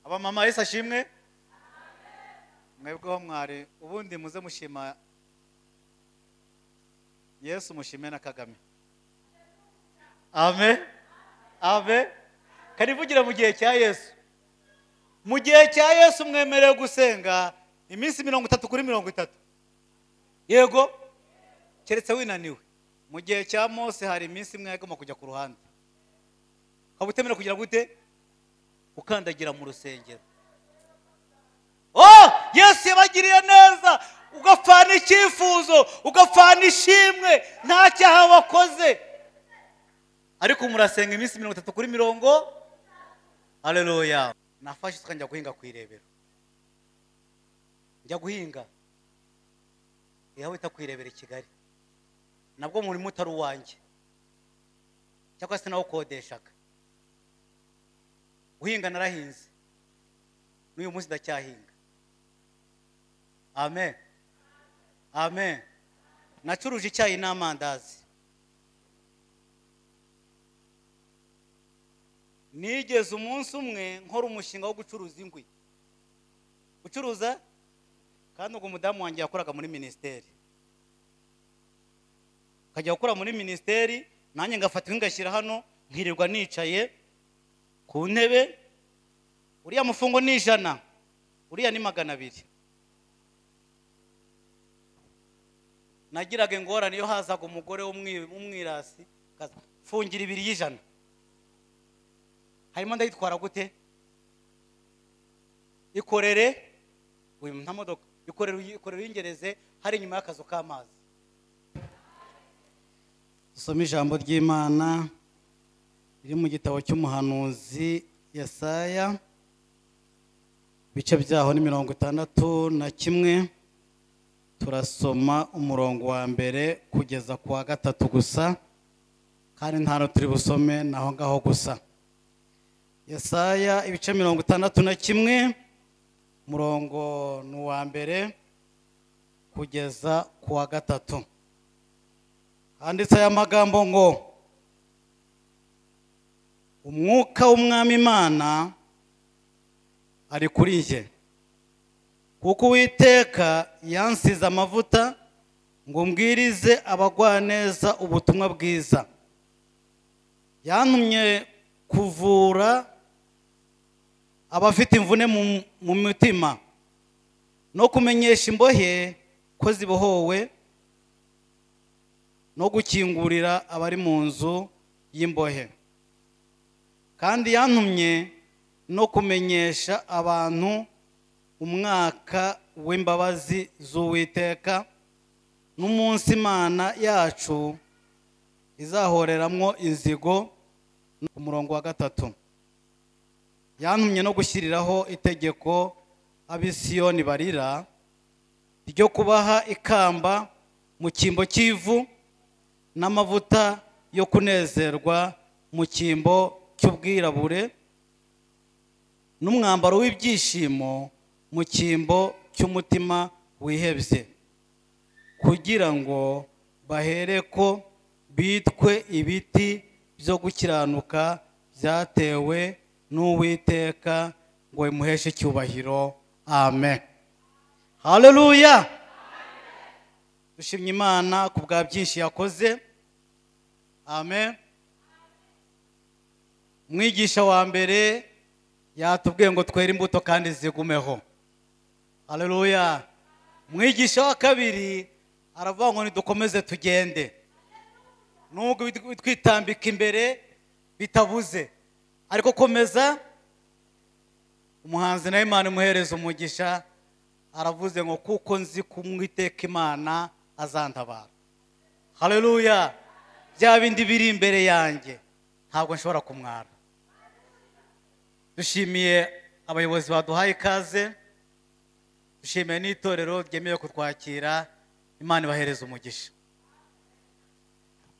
aba mama Yesu ashimwe. Mwebwe ho mwari ubundi muze mushima Yesu, mushime na Kagame. Amen. Amen. Karivugira mu gihe cya Yesu. Mu gihe cya Yesu mwemerewe gusenga iminsi 30 kuri 30. Yego. Keretse winaniwe. Mu gihe cya Mose hari iminsi imwe yagomba kujya ku ruhande. Kabutemera kugira gute? Ukandagira mu rusengero. Oh, Yesu yabagiriye neza, ugafana icyifuzo, ugafana ishimwe, nta cyaha wakoze. Ariko murasenga iminsi 30 kuri 30. Haleluya. Nafashe tukajya guhinga kwirebera. Njya guhinga. Yawe itakwirebera Kigali. Nabwo muri mutari wanjye. Cyakwa se nawo kodeshaga. Guhinga narahinze. N'uyu munsi ndacyahinga. Amen. Amen. Nacuruje icyayi n'amandazi. Nigeze umunsi umwe nkora umushinga wo gucuruza ingwi. Gucuruza kandi ubwo mudamu wanjye yakoraga muri ministeri. Kajya gukora muri ministeri, nanjye ngafata ngashyira hano nkirirwa nicaye ku ntebe. Uriya mufungo ni 100, uriya ni 200. Nagiraga ingorane iyo hazaga umugore w'umwirasi fungira 2 y'ijana. Harimo ndayitwara gute? Ikorere uyu nta modoka, ikorere ingereze hari inyuma y'akazu k'amazi. Dusome ijambo ry'Imana riri mu gitabo cy'umuhanuzi Yesaya, bice byaho ni 61. Turasoma umurongo wa mbere kugeza ku wa 3 gusa, kandi ntano turi busome naho ngaho gusa. Yesaya ibice 61, umurongo wa mbere kugeza ku wa 3. Handitse aya magambo ngo: umwuka w'Umwami Imana ari kuri njye, kuko Uwiteka yansize amavuta ngo mbwirize abagwaneza ubutumwa bwiza. Yantumye kuvura abafite imvune mu mitima, no kumenyesha imbohe ko zibohowe, no gukingurira abari mu nzu y'imbohe. Kandi yantumye no kumenyesha abantu umwaka w'imbabazi z'Uwiteka, n'umunsi Imana yacu izahoreramwo inzigo. Umurongo wa 3. Yantumye no gushyiriraho itegeko ab'Isiyoni barira, ryo kubaha ikamba mu cyimbo cy'ivu, n'amavuta yo kunezerwa mu cyimbo cy'ubwirabure, n'umwambaro w'ibyishimo mu cyimbo cy'umutima wihebye, kugira ngo bahereko bitwe ibiti byo gukiranuka byatewe n'Uwiteka, ngo bimuheshe icyubahiro. Amen. Haleluya. Dushimye Imana ku bwa byinshi yakoze. Amen. Mwigisha wa mbere yatubwiye ngo twere imbuto kandi zigumeho. Haleluya. Mwigisha wa kabiri aravuga ngo nidukomeze tugende, nubwo twitambika imbere bitabuze, ariko komeza. Umuhanzi na Imana imuhereza umugisha, aravuze ngo kuko nzi kumwiteka Imana azantabara. Haleluya. Bya bindi biri imbere yanjye ntabwo nshobora kumwara. Dushimiye abayobozi baduhaye ikaze, dushimiye n'itorero ryemeye kutwakira. Imana ibahereza umugisha.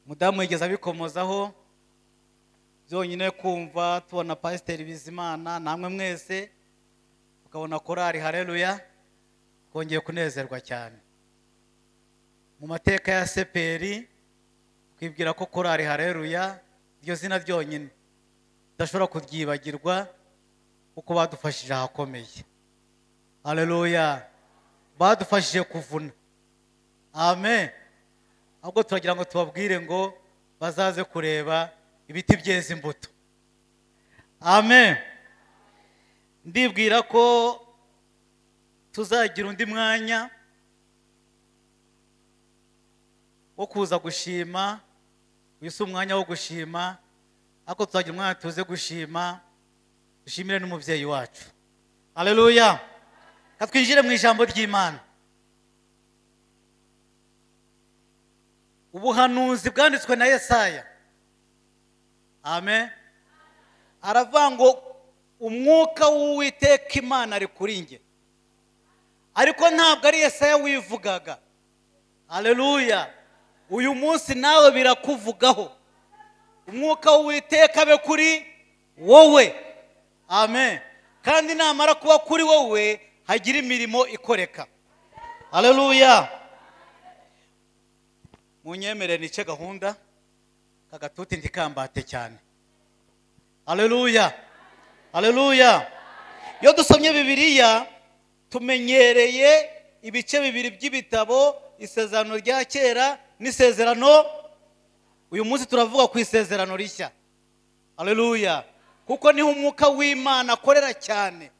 Mudamu yigeze abikomozaho, byonyine kumva tubona Pasiteri Bizimana, namwe mwese tukabona korari Haleluya, twongeye kunezerwa cyane. Mu mateka ya Seperi twibwira ko korari Haleluya iryo zina ryonyine udashobora kuryibagirwa, kuko badufashije ahakomeye. Haleluya. Badufashije kuvuna. Amen. Ahubwo turagira ngo tubabwire ngo bazaze kureba ibiti byeze imbuto. Amen. Ndibwira ko tuzagira undi mwanya wo kuza gushima. Uyu si umwanya wo gushima, ariko tuzagira umwanya tuze gushima, dushimire n'umubyeyi wacu. Haleluya. Katwinjire mu ijambo ry'Imana. Ubuhanuzi bwanditswe na Yesaya. Amen. Aravuga ngo umwuka w'Uwiteka Imana ari kuri nge. Ariko ntabwo ari Yesaya wivugaga. Haleluya. Uyu munsi nawe birakuvugaho. Umwuka w'Uwiteka abe kuri wowe. Amen. Kandi namara kuba kuri wowe hagira imirimo ikoreka. Haleluya. Munyemere nice gahunda kagatuti ndikambate cyane. Haleluya. Haleluya. Iyo dusomye Bibiliya tumenyereye ibice bibiri by'ibitabo, isezerano rya kera n'isezerano. Uyu munsi turavuga ku isezerano rishya. Haleluya. Kuko niho umwuka w'Imana akorera cyane.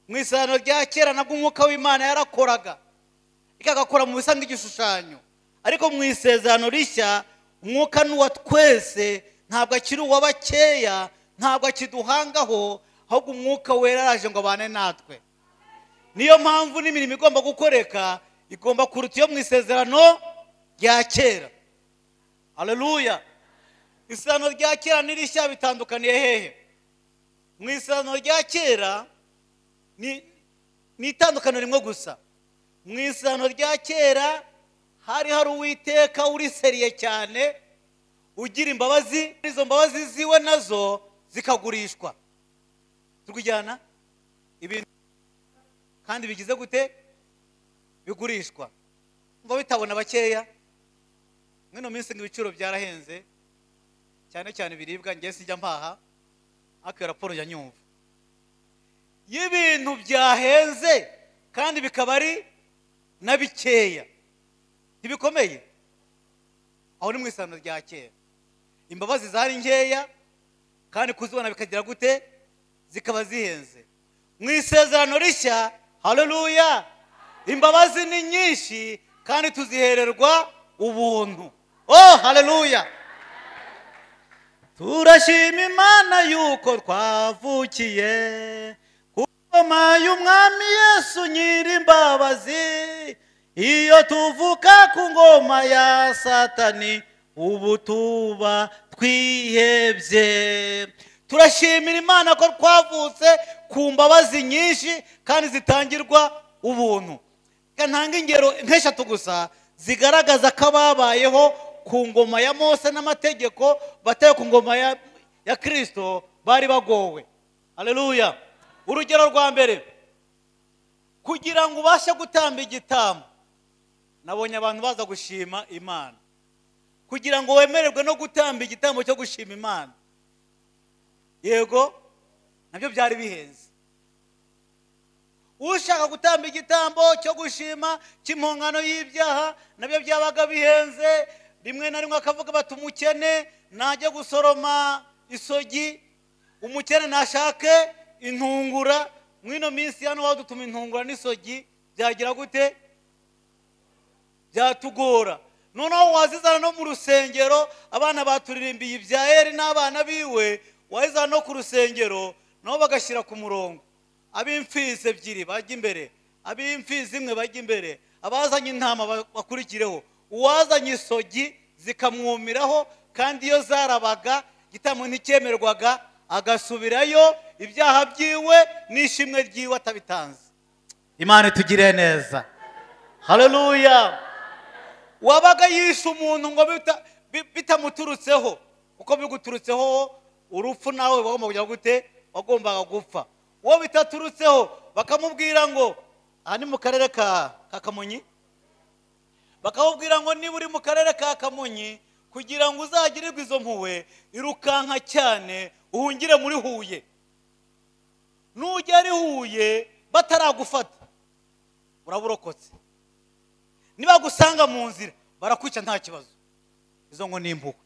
Mu isezerano rya kera nabwo umwuka w'Imana yarakoraga, ikagakora mu bisa nk'igishushanyo. Ariko mu isezerano rishya umwuka n'uwa twese, ntabwo akiri uw'abakeya, ntabwo akiduhangaho, ahubwo umwuka wera araje ngo abane natwe. Niyo mpamvu n'imirimo igomba gukoreka igomba kuruta iyo mu isezerano rya kera. Haleluya. Isezerano rya kera n'irishya bitandukaniye hehe? Mu isezerano rya kera ni itandukaniro rimwe gusa. Mu isezerano rya kera hari Uwiteka uri seriye cyane, ugira imbabazi. Izo mbabazi ziwe nazo zikagurishwa. Turkujyana ibintu kandi bigize gute? Bigurishwa. Ngo bitabona bakeya. Mwino minsi ngibiciro byarahenze cyane cyane biribwa. Ngiye sijya mpaha akera raporo ya nyumva y'ibintu byahenze kandi bikaba ari na bikeya. Ntibikomeye. Aho ni mu isezerano rya kera imbabazi zari nkeya kandi kuzibona bikagira gute? Zikaba zihenze. Mu isezerano rishya, haleluya, imbabazi ni nyinshi kandi tuzihererwa ubuntu. Oh, haleluya. Turashima Imana yuko twavukiye ku ngoma y'Umwami Yesu Nyirimbabazi. Iyo tuvuka ku ngoma ya Satani ubu tuba twihebye. Turashimira Imana ko twavutse ku mbabazi nyinshi kandi zitangirwa ubuntu. Ntanga ingero nk'eshatu gusa zigaragaza ko babayeho ku ngoma ya Mose n'amategeko, bataye ku ngoma ya Kristo bari bagowe. Haleluya. Urugero rwa mbere, kugira ngo ubashe gutamba igitambo, nabonye abantu baza gushima Imana. Kugira ngo wemererwe no gutamba igitambo cyo gushima Imana, yego nabyo byari bihenze. Ushaka gutamba igitambo cyo gushima cy'impongano y'ibyaha, nabyo byabaga bihenze. Rimwe na rimwe akavuga bati umukene najya gusoroma isogi, umukene nashake intungura. Mwino minsi hano wadutuma intungura n'isogi byagira gute? Byatugora. Noneho wazizana no mu rusengero, abana baturirimbiye ibya Eri n'abana biwe, wazizana no ku rusengero nabo bagashyira ku murongo. Ab'imfizi ebyiri bajya imbere, ab'imfizi imwe bajya imbere, abazanye intama bakurikireho, uwazanye isogi zikamwumiraho. Kandi iyo zarabaga igitambo nticyemerwaga, agasubirayo ibyaha byiwe n'ishimwe ryiwe atabitanze. Imana itugire neza. Haleluya. Wabaga yishe umuntu ngo bitamuturutseho, kuko biguturutseho urupfu nawe wagomba kujya gute? Wagombaga gupfa. Uwo bitaturutseho bakamubwira ngo aha ni mu karere ka Kamonyi, bakamubwira ngo niba uri mu karere ka Kamonyi, kugira ngo uzagirirwe izo mpuhwe irukanka cyane uhungire muri Huye. nugera i Huye bataragufata uraburokotse. Niba gusanga mu nzira barakwica nta kibazo. Izo ngo nimbuka.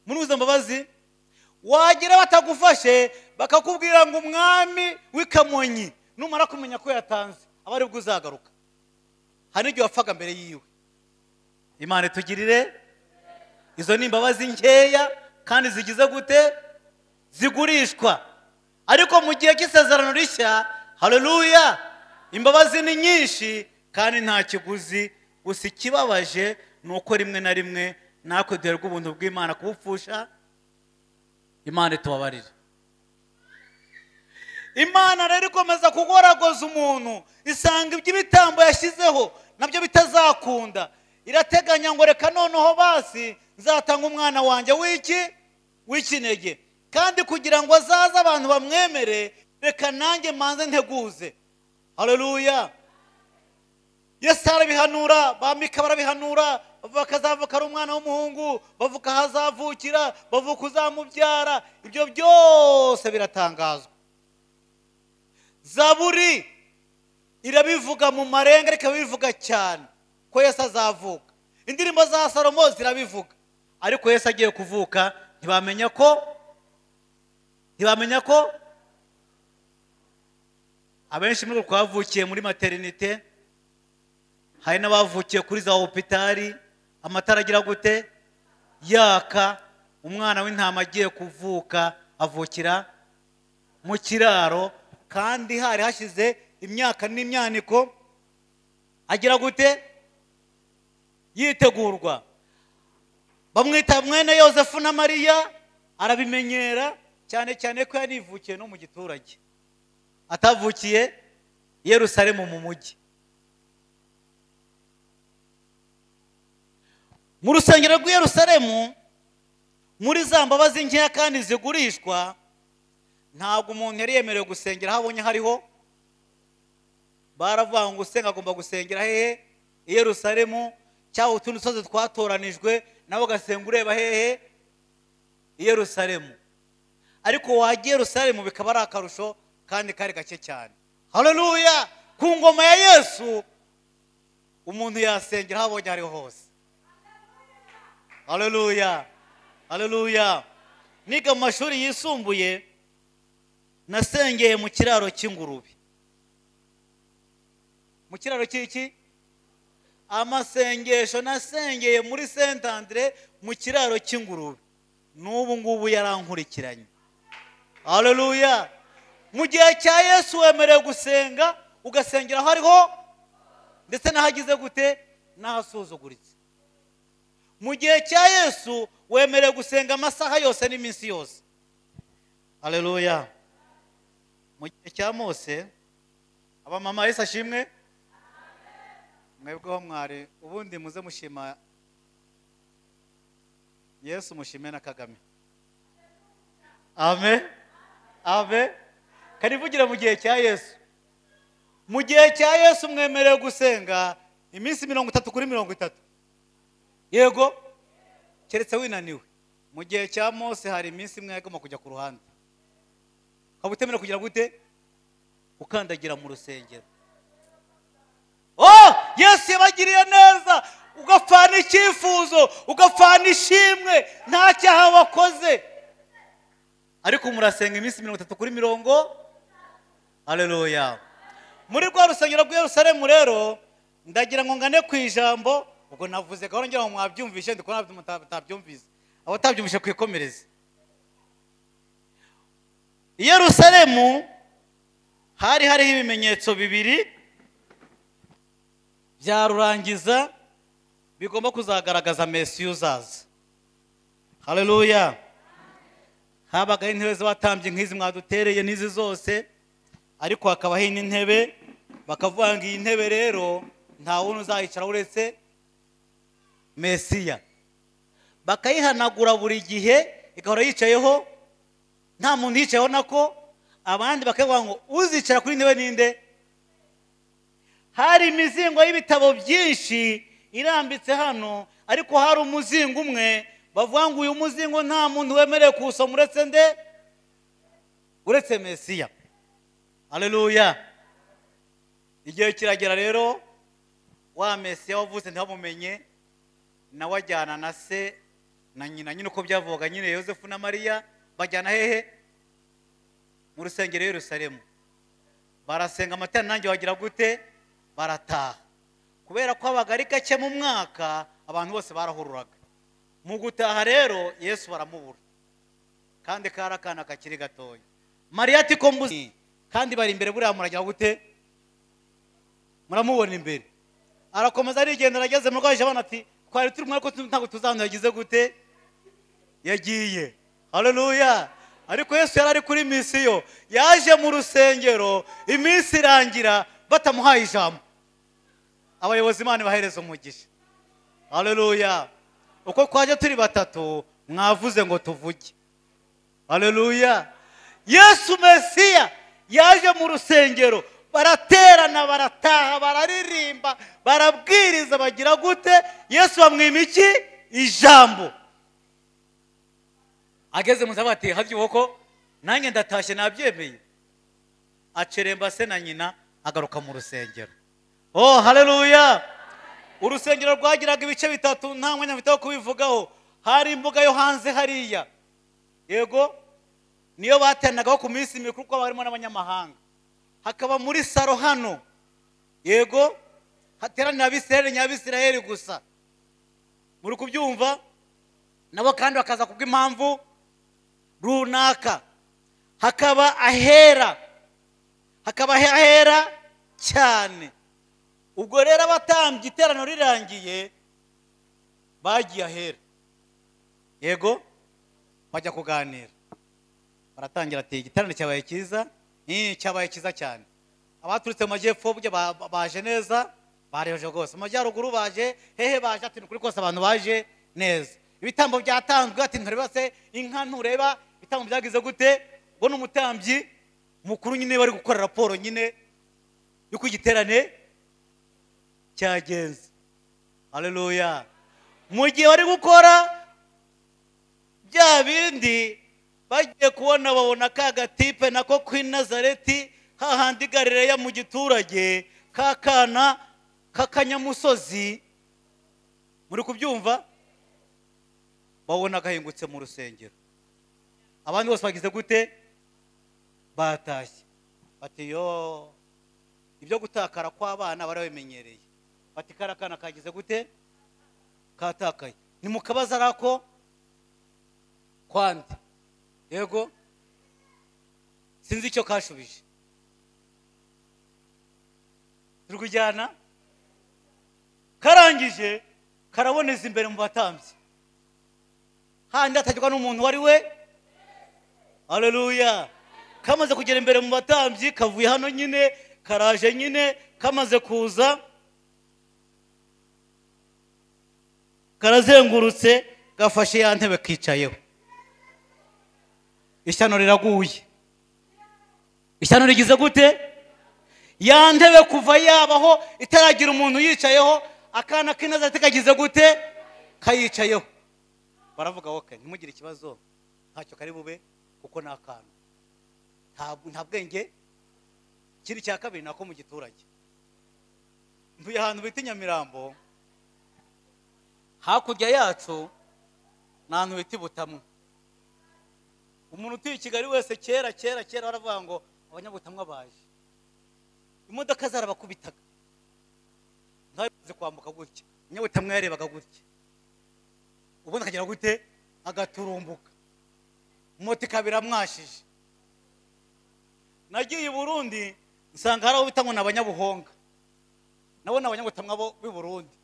Muri uzo mbabazi wagira batagufashe bakakubwira ngo umwami w'Ikamonyi numara kumenya ko yatanze abari bwo uzagaruka. Hari igihe wapfaga mbere yiwe. Imana tugirire. Izo ni imbabazi nkeya kandi zigize gute? Zigurishwa. Ariko mu gihe cy'isezerano rishya, haleluya, imbabazi ni nyinshi kandi nta kiguzi. Gusa ikibabaje nuko rimwe na rimwe natwe duherwa ubuntu bw'Imana kubupfusha. Imana tubabarire. Imana rero ikomeza kugoragoza umuntu, isanga iby'ibitambo yashyizeho nabyo bitazakunda. Irateganya ngo reka noneho basi nzatanga umwana wanjye w'ikinege, kandi kugira ngo azaze abantu bamwemere reka nanjye manze nteguze. Haleluya. Yesu arabihanura, bamika barabihanura, bavuga azavuka ari umwana w'umuhungu, bavuga hazavukira, bavuga uzamubyara. Ibyo byose biratangazwa. Zaburi irabivuga mu marenga, ariko bivuga cyane ko Yesu azavuka. Indirimbo za Salomo zirabivuga, ariko Yesu agiye kuvuka ntibamenya ko abenshi muri twavukiye muri maternité, hari n'abavukiye kuri za hopitali, amatara agira gute yaka. Umwana w'intama agiye kuvuka avukira mu kiraro, kandi hari hashize imyaka n'imyaniko agira gute yitegurwa. Bamwita mwene Yosefu na Mariya, arabimenyera cyane cyane ko yanivukiye no mu giturage, atavukiye Yerusalemu mu mujyi. Mu rusengero rw'i Yerusalemu, muri za mbabazi nkeya kandi zigurishwa, ntabwo umuntu yari yemerewe gusengera aho abonye hariho. Baravuga ngo usenga agomba gusengera hehe? I Yerusalemu, cyangwa utundi dusozi twatoranijwe nawe ugasenga ureba hehe? I Yerusalemu. Ariko wagiye Yerusalemu bikaba ari akarusho kandi kari gake cyane. Haleluya. Ku ngoma ya Yesu umuntu yasengera aho abonye hariho hose. Haleluya. Haleluya. Niga mu mashuri yisumbuye nasengeye mu kiraro cy'ingurube. Mu kiraro cy'iki? Amasengesho nasengeye muri Saint Andre mu kiraro cy'ingurube. N'ubu ngubu yarankurikiranye. Haleluya. Mu gihe cya Yesu wemerewe gusenga, ugasengera aho hariho ndetse n'ahagize gute n'ahasuzuguritse. Mu gihe cya Yesu wemerewe gusenga amasaha yose n'iminsi yose. Haleluya. Mu gihe cya Mose, abamama Yesu ashimwe, mwebweho mwari ubundi muze mushima Yesu, mushime na Kagame. Amen. Amen. Karivugira mu gihe cya Yesu. Mu gihe cya Yesu mwemerewe gusenga iminsi 30 kuri 30. Yego, keretse winaniwe. Mu gihe cya Mose hari iminsi imwe yagomba kujya ku ruhande, kabutemera kugira gute ukandagira mu rusengero. Yesu yabagiriye neza, ugapfana icyifuzo, ugapfana ishimwe, nta cyaha wakoze, ariko murasenga iminsi 30 kuri 30. Haleluya. Muri rwa rusengero rw'i Yerusalemu rero ndagira ngo ngane ku ijambo, ubwo navuze gahoro ngira ngo mwabyumvishe, ndiko nabyo abo tabyumvishe kwikomereza. I Yerusalemu hari hariho ibimenyetso bibiri bya rurangiza bigomba kuzagaragaza Mesiya uzaza. Haleluya. Habaga intebe z'abatambyi nk'izi mwadutereye n'izi zose, ariko hakabaho n'intebe bakavuga ngo iyi ntebe rero nta wundi uzayicara uretse Mesiya. Bakayihanagura buri gihe igahora yicayeho, nta muntu yicayeho nako, abandi bakavuga ngo uzicara kuri intebe ninde? Hari imizingo y'ibitabo byinshi irambitse hano, ariko hari umuzingo umwe bavuga ngo uyu muzingo nta muntu wemerewe kuwusoma uretse nde? Uretse Mesiya. Haleluya. Igihe kiragera rero wa Mesiya wavutse ntibamumenye nawe ajyana na se na nyina nyine uko byavuga nyine Yosefu na Mariya bajyana hehe mu rusengero Yerusalemu barasenga amatara nanjye wagira gute barataha kubera ko abagari gake mu mwaka abantu bose barahururaga mu gutaha rero Yesu baramubura kandi karakana kakiri gatoya Mariya ati ko mbuzi kandi bari imbere buriya muragira gute muramubona imbere arakomeza arigenda arageze mu rwaje abana ati twari turi mwako ntago tuzantu yagize gute yagiye. Haleluya. Ariko Yesu yari ari kuri misiyo yaje mu rusengero iminsi irangira batamuhaye ijambo abayobozi Imana bahereza umugisha. Haleluya. Uko kwaje turi batatu mwavuze ngo tuvuge. Haleluya. Yesu Mesiya yaje mu rusengero baraterana barataha bararirimba barabwiriza bagira gute Yesu bamwima iki ijambo ageze mu zabati habyuko nanjye ndatashe nabyemeye aceremba se na nyina agaruka mu rusengero. Oh haleluya. Urusengero rwagiraga ibice bitatu nta mwanya mfite wo kubivugaho. Hari imbuga yo hanze hariya yego niyo batenagaho ku minsi mikuru ko barimo n'abanyamahanga hakaba muri saro hano yego hateranira Abisirayeli gusa muri kubyumva nabo kandi bakaza kubw'impamvu runaka hakaba ahera cyane. Ubwo rero abatambyi iterano rirangiye bagiye ahera yego bajya kuganira baratangira ati igiterane cyabaye cyiza cyabaye cyiza cyane abaturutse mu majyepfo baje neza bareje rwose mu majyaruguru baje hehe baje ati kuri kose abantu baje neza ibitambo byatanzwe ati ntureba inka ntureba ibitambo byagize gute ngo n'umutambyi mukuru nyine bari gukora raporo nyine yuko igiterane cyagenze. Haleluya. Mu gihe bari gukora bya bindi bagiye kubona babona ka gatipe nako Queen Nazareti hahandi Galileya mu giturage kakana kakanyamusozi muri kubyumva babona gahingutse mu rusengero abandi bose bagize gute batashye bati yo ibyo gutakara kw'abana barabimenyereye bati karakana kagize gute katakaye ni mukabaza rako kwande yego sinzi icyo kashubije turi kujyana karangije karaboneza imbere mu batambyi handi atajywa n'umuntu wari we. Haleluya. Kamaze kugera imbere mu batambyi kavuye hano nyine karaje nyine kamaze kuza karazengurutse gafashe ya ntebe kicayeho ishyano riraguye ishyano rigize gute ya ntebe kuva yabaho itaragira umuntu yicayeho akana k'Inazareti kagize gute kayicayeho baravuga okay ntimugire ikibazo ntacyo kari bube kuko nakana nta bwenge kiri cya kabiri nako mu giturage mvuye ahantu bita Nyamirambo hakurya yacu n'ahantu bita Butamwa umuntu utuye Kigali wese kera baravuga ngo abanyabutamwa baje imodoka zarabakubitaga ntabize kwambuka gutya abanyabutamwa yarebaga gutya ubona akagira gute agaturumbuka moto kabira mwashije. Nagiye i Burundi nsanga haraho bitangwa n'abanyabuhonga nabo n'abanyabutamwa bo b'i Burundi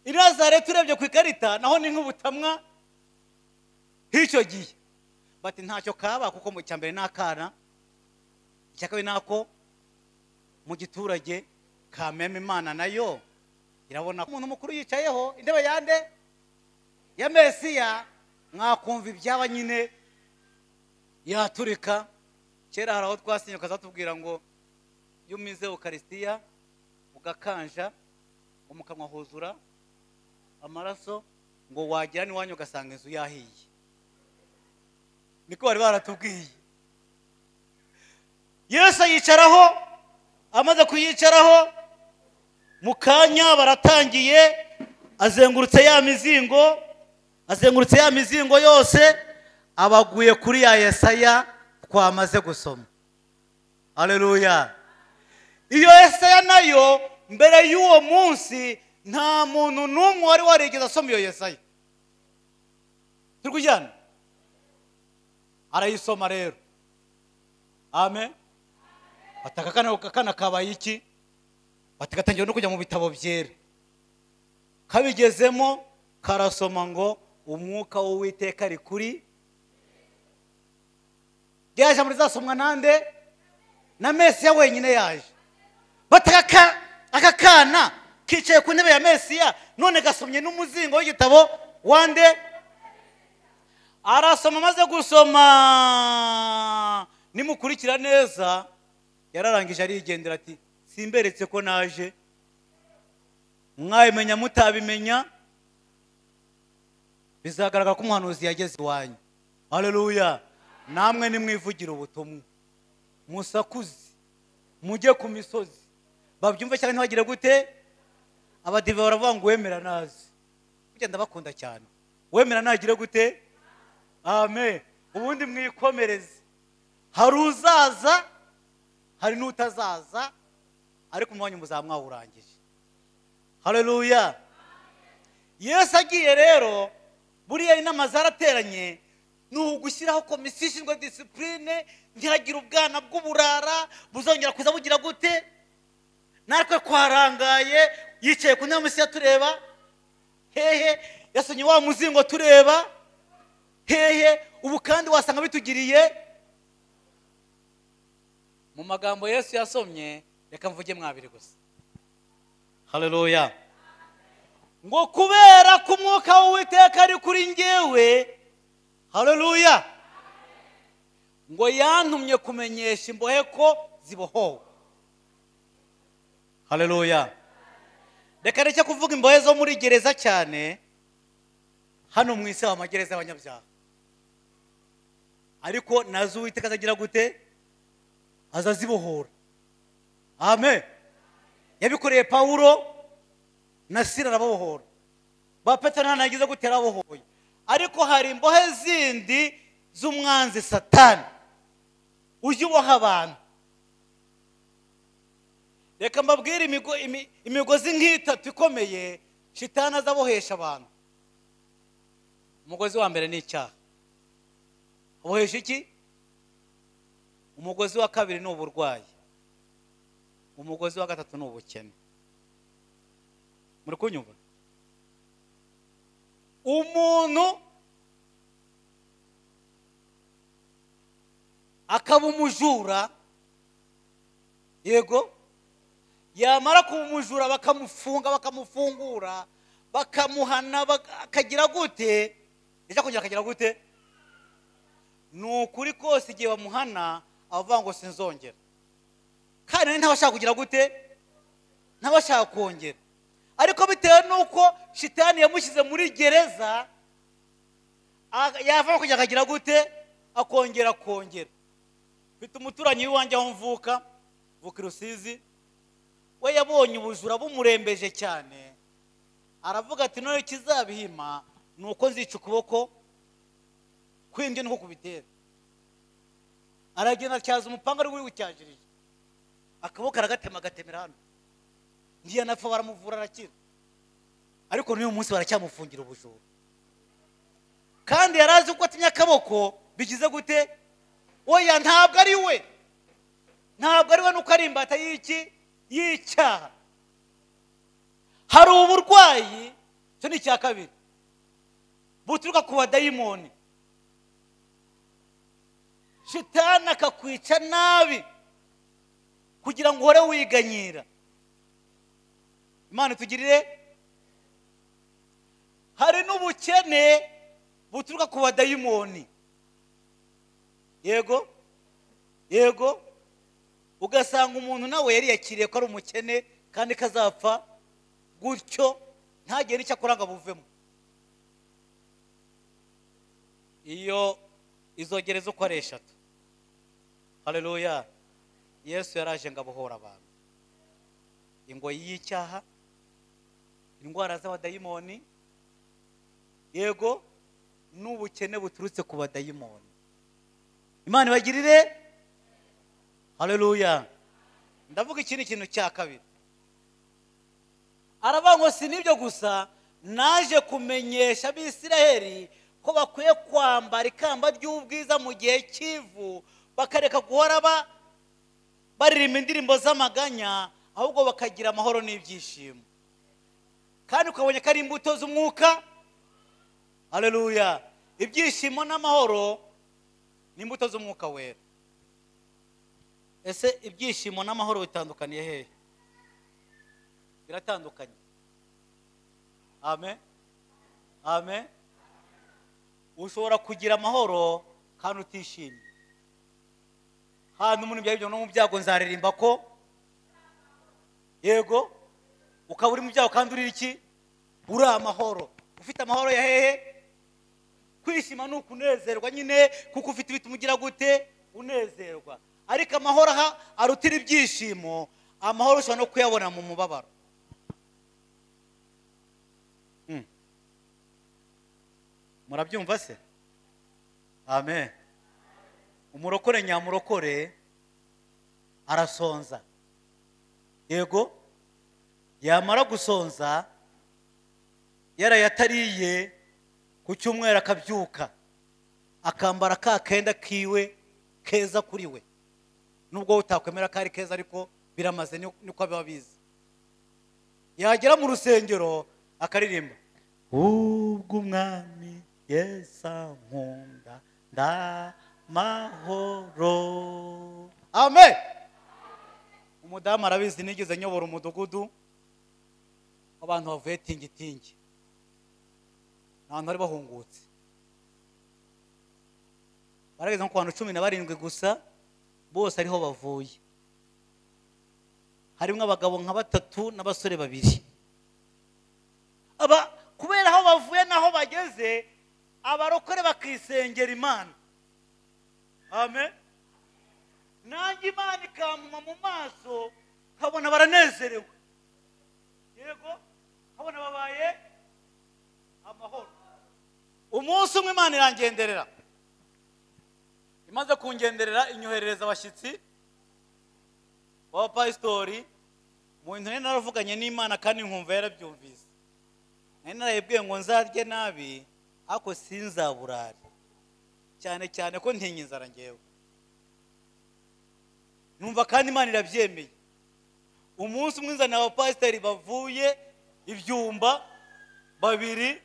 Inazareti urebye ku ikarita naho ni nk'ubutamwa hicyo gihe bati ntacyo kaba kuko mu cyambere nakana icyakabe nako mu giturage kameme Imana nayo irabona umuntu mukuru yicayeho indebe yande ya Mesiya mwakumva ibyaba nyine yaturika kera haraho twasinye ukazatubwira ngo yumize Eucharistia ugakanja umukamwa huzura amaraso ngo wagira ni wanyu ugasanga inzu yahiye niko bari baratubwiye Yesu yicaraho, amaze kuyicaraho mu kanya baratangiye, azengurutse ya mizingo yose, abaguye kuri ya Yesaya twamaze gusoma. Haleluya. Iyo Yesaya nayo mbere y'uwo munsi nta muntu n'umwe wari warigeze asoma iyo Yesaya. Turkujyana arayisoma rero. Amen. Batakakana kabaye iki? Batagatangira no kujya mu bitabo byera. Kabigezemo karasoma ngo umwuka w'Uwiteka ari kuri. Yaje muri zasomwa nande? Na Mesiya wenyine yaje. Batakaka akakana kicaye ku ntebe ya Mesiya, none gasomye n'umuzingo w'igitabo wande. Arasoma, maze gusoma nimukurikira neza yararangije arigendera ati simberetse ko naje, mwabimenya mutabimenya bizagaragara ko umuhanuzi yageze iwanyu. Haleluya. Namwe nimwivugira ubutumwa, musakuze, mujye ku misozi, babyumve cyane ntibagire gute. Abadive baravuga ngo wemera nazi, ugenda bakunda cyane, wemera nagire gute. Amen. Ubundi mwikomereze, hari uzaza hari n'utazaza, ariko umwanya muzamwawurangije. Haleluya. Yesu agiye rero, buriya inama zarateranye, n'ugushyiraho komisiyo ishinzwe discipline, ntihagire ubwana bw'uburara buzongera kuza bugira gute. Natwe kwarangaye, yicaye ku ntebe Mesiya tureba hehe, yasonye wa muzingo tureba hehe. Ubu kandi wasanga bitugiriye mu magambo Yesu yasomye. Reka mvuge mwabiri gusa. Haleluya. Ngo kubera ko umwuka w'Uwiteka ari kuri njyewe. Haleluya. Ngo yantumye kumenyesha imbohe ko zibohowe. Haleluya. Reka reke kuvuga imbohe zo muri gereza cyane, hano mu isi amagereza y'abanyabyaha, ariko nazo Uwiteka azagira gute, azazibohora. Amen. Yabikoreye Pawulo na Sila arabohora, ba Petero ntanagize gutera abohoye. Ariko hari imbohe zindi z'umwanzi Satani uje uboha abantu. Reka mbabwire imigozi nk'itatu ikomeye Shitani azabohesha abantu. Umugozi wa mbere ni icyaha. Abohesha iki? Umugozi wa kabiri ni uburwayi. Umugozi wa gatatu ni ubukene. Muri kunyumva? Umuntu akaba umujura, yego, yamara kuba umujura bakamufunga, bakamufungura, bakamuhana, akagira gute, icyo kongera akagira gute. Nukuri kose igihe bamuhana avuga ngo sinzongera, kandi ntabashaka kugira gute, ntabashaka kongera. Ariko bitewe nuko Shitani yamushyize muri gereza, yava kujya akagira gute, akongera. Mfite umuturanyi w'iwanjye aho mvuka i Rusizi, we yabonye ubujura bumurembeje cyane, aravuga ati none kizabihima nuko nzica ukuboko kw'indyo niko kubitera. Aragenda cyaza umupanga ari gucyajirije, akaboko aragatema, agatemera hano, ngiye napfa baramuvura arakira. Ariko n'uyu munsi baracyamufungira ubujura, kandi yarazi ko atinya akaboko bigize gute. Oya, ntabwo ari we nuko ari imbata y'iki, y'icyaha. Hari uburwayi, cyo ni icya kabiri, buturuka ku badayimoni. Shitani akakwica nabi kugira ngo uhore wiganyira. Imana tugirire. Hari n'ubukene buturuka ku badayimoni, yego, ugasanga umuntu nawe yari yakiriye ko ari umukene kandi kazapfa gutyo, ntagire icyo akora ngo abuvemo. Iyo izo gereza uko ari eshatu. Haleluya. Yesu yaraje ngo abohora abantu ingoyi y'icyaha, indwara z'abadayimoni, yego n'ubukene buturutse ku badayimoni. Imana ibagirire. Haleluya. Ndavuga ikindi kintu cya kabiri, aravuga ngo si nibyo gusa, naje kumenyesha abisiraheli ko bakwiye kwambara ikamba ry'ubwiza mu gihe cy'ivu, bakareka guhora baririmba indirimbo z'amaganya, ahubwo bakagira amahoro n'ibyishimo. Kandi ukabonye ko ari imbuto z'umwuka. Haleluya. Ibyishimo n'amahoro ni imbuto z'umwuka wera. Ese ibyishimo n'amahoro bitandukaniye hehe? Biratandukanye. Amen. Amen. Ushobora kugira amahoro kandi utishimye. Hano umuntu byabyo no mu byago nzaririmba ko, yego, ukaba uri mu byago kandi uri iki? Uri amahoro. Ufite amahoro ya hehe? Kwishima ni ukunezerwa nyine, kuko ufite ibituma ugira gute? Unezerwa. Ariko amahoro arutira ibyishimo. Amahoro ushobora no kuyabona mu mubabaro. Murabyumva se? Amen. Umurokore nyamurokore arasonza, yego, yamara gusonza yarayatariye ku cyumweru akabyuka akambara ka kenda kiwe keza kuri we, nubwo utakwemera ko ari keza ariko biramaze niko biba bizi. Yagera mu rusengero akaririmba, ubwo umwami Yesu ankunda ndamahoro. Amen. Umudamu arabizi, nigeze nyobora umudugudu abantu bavuye tingitingi, abantu bari bahungutse, barageze nko ku bantu 17 gusa, bose ariho bavuye. Harimo abagabo nka 3 n'abasore 2. Kubera aho bavuye naho bageze, abarokore bakisengera Imana. Amen. Nanjye Imana ikamuma mu maso, kabona baranezerewe, yego, kabona babaye amahoro. Umunsi umwe Imana irangenderera, imaze kungenderera inyoherereza abashyitsi b'abapasitori. Mu bintu naravuganye n'Imana kandi nkumva yarabyumvise. Narayibwiye ngo nzarye nabi ariko sinzaburare, cyane cyane ko ntinya inzara ngewe. Numva kandi Imana irabyemeye. Umunsi umwe nzana abapasitori bavuye Ibyumba 2,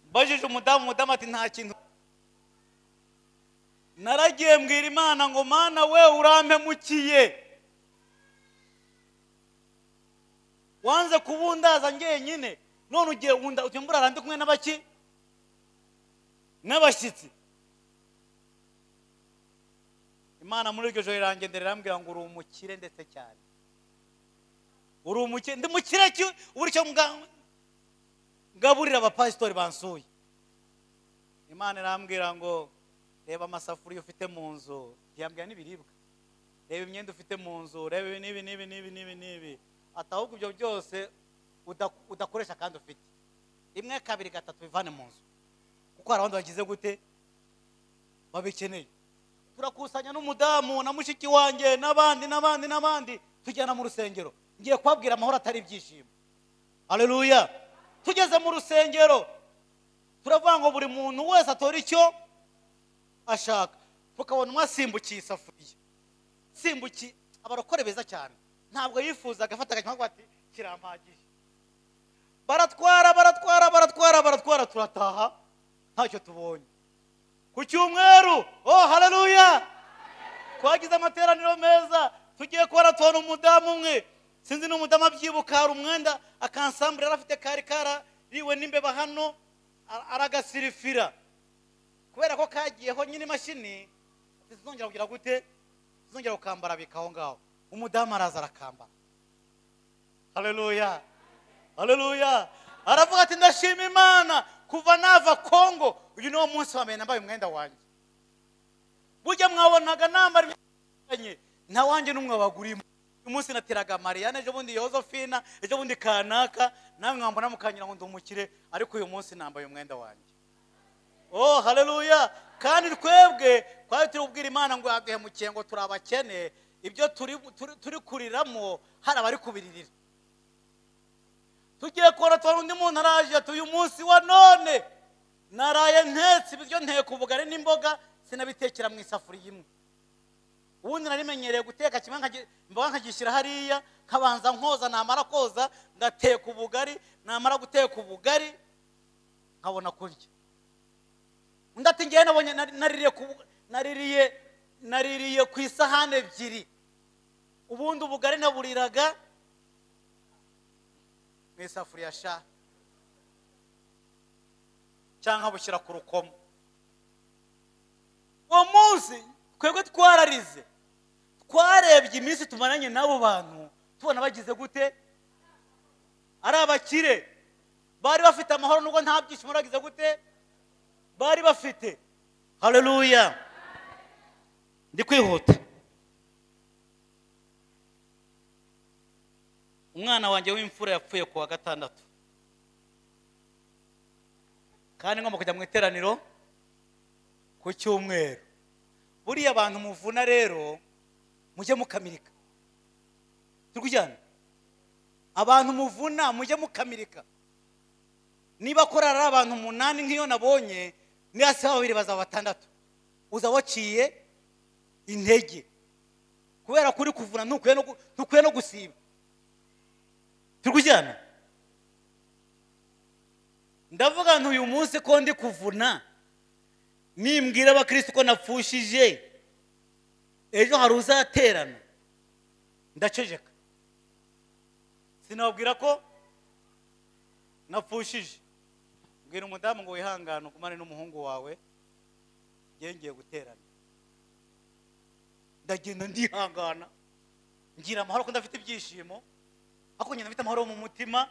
bajije umudamu ati nta kintu. Naragiye mbwira Imana ngo Mana we urampemukiye, wanze kubundaza ngenyine, none ugiye utemburara ndi kumwe n'abaki n'abashyitsi. Imana muri iryo joro irangenderera irambwira ngo uri umukire ndetse cyane. Uri umukire, ndi mukire ki uburyo ngaburira abapasitori bansuye. Imana irambwira ngo reba amasafuriya ufite mu nzu, yambwira n'ibiribwa, reba imyenda ufite mu nzu, reba nibi. Atahubwo ibyo byose udakoresha kandi ufite 1, 2, 3 bivane mu nzu, kuko hari abandi bagize gute babikeneye. Turakusanya n'umudamu na mushiki wanjye n'abandi tujyana mu rusengero. Ngiye kwabwira amahoro atari ibyishimo. Haleluya. Tugeze mu rusengero turavuga ngo buri muntu wese atora icyo ashaka. Tukabona mwasimbukiye isafuriya, simbuki. Abarokore beza cyane, ntabwo yifuza agafata akanywa ati kirampagije. Baratwara turataha ntacyo tubonye. Ku cyumweru, oh haleluya, twagize amateraniro meza. Tugiye kubara tubona umudamu umwe, sinzi n'umudamu abyibuka, hari umwenda akansambure arafite kari riwe n'imbeba hano aragasirifira, kubera ko kagiyeho nyine imashini zizongera kugira gute, zizongera gukambara bikaho ngaho. Umudamu araza arakambara. Haleluya, haleluya. Aravuga ati ndashima Imana kuva nava Kongo, uyu niwo munsi wa mbere nambaye umwenda wanjye. Burya mwabonaga nambara nta wanjye n'umwe bagurimo. Uyu munsi natiraga Mariana, ejo bundi Yozofina, ejo bundi kanaka, namwe mwambona mukanyira ngo ndumukire, ariko uyu munsi nambaye umwenda wanjye. Oh haleluya. Kandi twebwe twari turi kubwira Imana ngo yaduhemukiye ngo turabakene, ibyo turi kuriramo hari abari kubiririra. Tugiye kora twari undi muntu araje ati uyu munsi wa none naraye ntetse ibyo nteye ku bugari n'imboga sinabitekera mu isafuriya imwe. Ubundi narimenyereye guteka kimwe imboga nkagishyira hariya nkabanza nkoza, namara koza ngateka ubugari, namara guteka ubugari nkabona kurya. Undi ati ngiye nabonye naririye ku isahane ebyiri. Ubundi ubugari naburiraga mu isafuriya sha cyangwa bushyira ku rukomo. Uwo munsi twebwe twararize, twarebye iminsi tumaranye n'abo bantu tubona bagize gute, ari abakire, bari bafite amahoro nubwo nta byishimo bagize gute bari bafite. Haleluya. Ndi kwihuta. Umwana wanjye w'imfura yapfuye ku wa gatandatu, kandi ngomba kujya mu iteraniro ku cyumweru. Buriya abantu muvuna rero mujye mukamirika. Turkujyana abantu muvuna mujye mukamirika. Niba korara ari abantu 8 nk'iyo nabonye, ni hasi babiri bazaba 6, uza waciye intege kubera kuri kuvuna ntukwiye no gusiba. Turkujyana ndavuga nti uyu munsi ko ndi kuvuna, nimbwira abakristo ko napfushije, ejo hari uzaterana ndacejeka. Sinabwira ko napfushije, mbwira umudamu ngo wihangane ugumane n'umuhungu wawe, ngiye guterana. Ndagenda ndihangana, ngira amahoro ko ndafite ibyishimo, ako nyine ndafite amahoro mu mutima.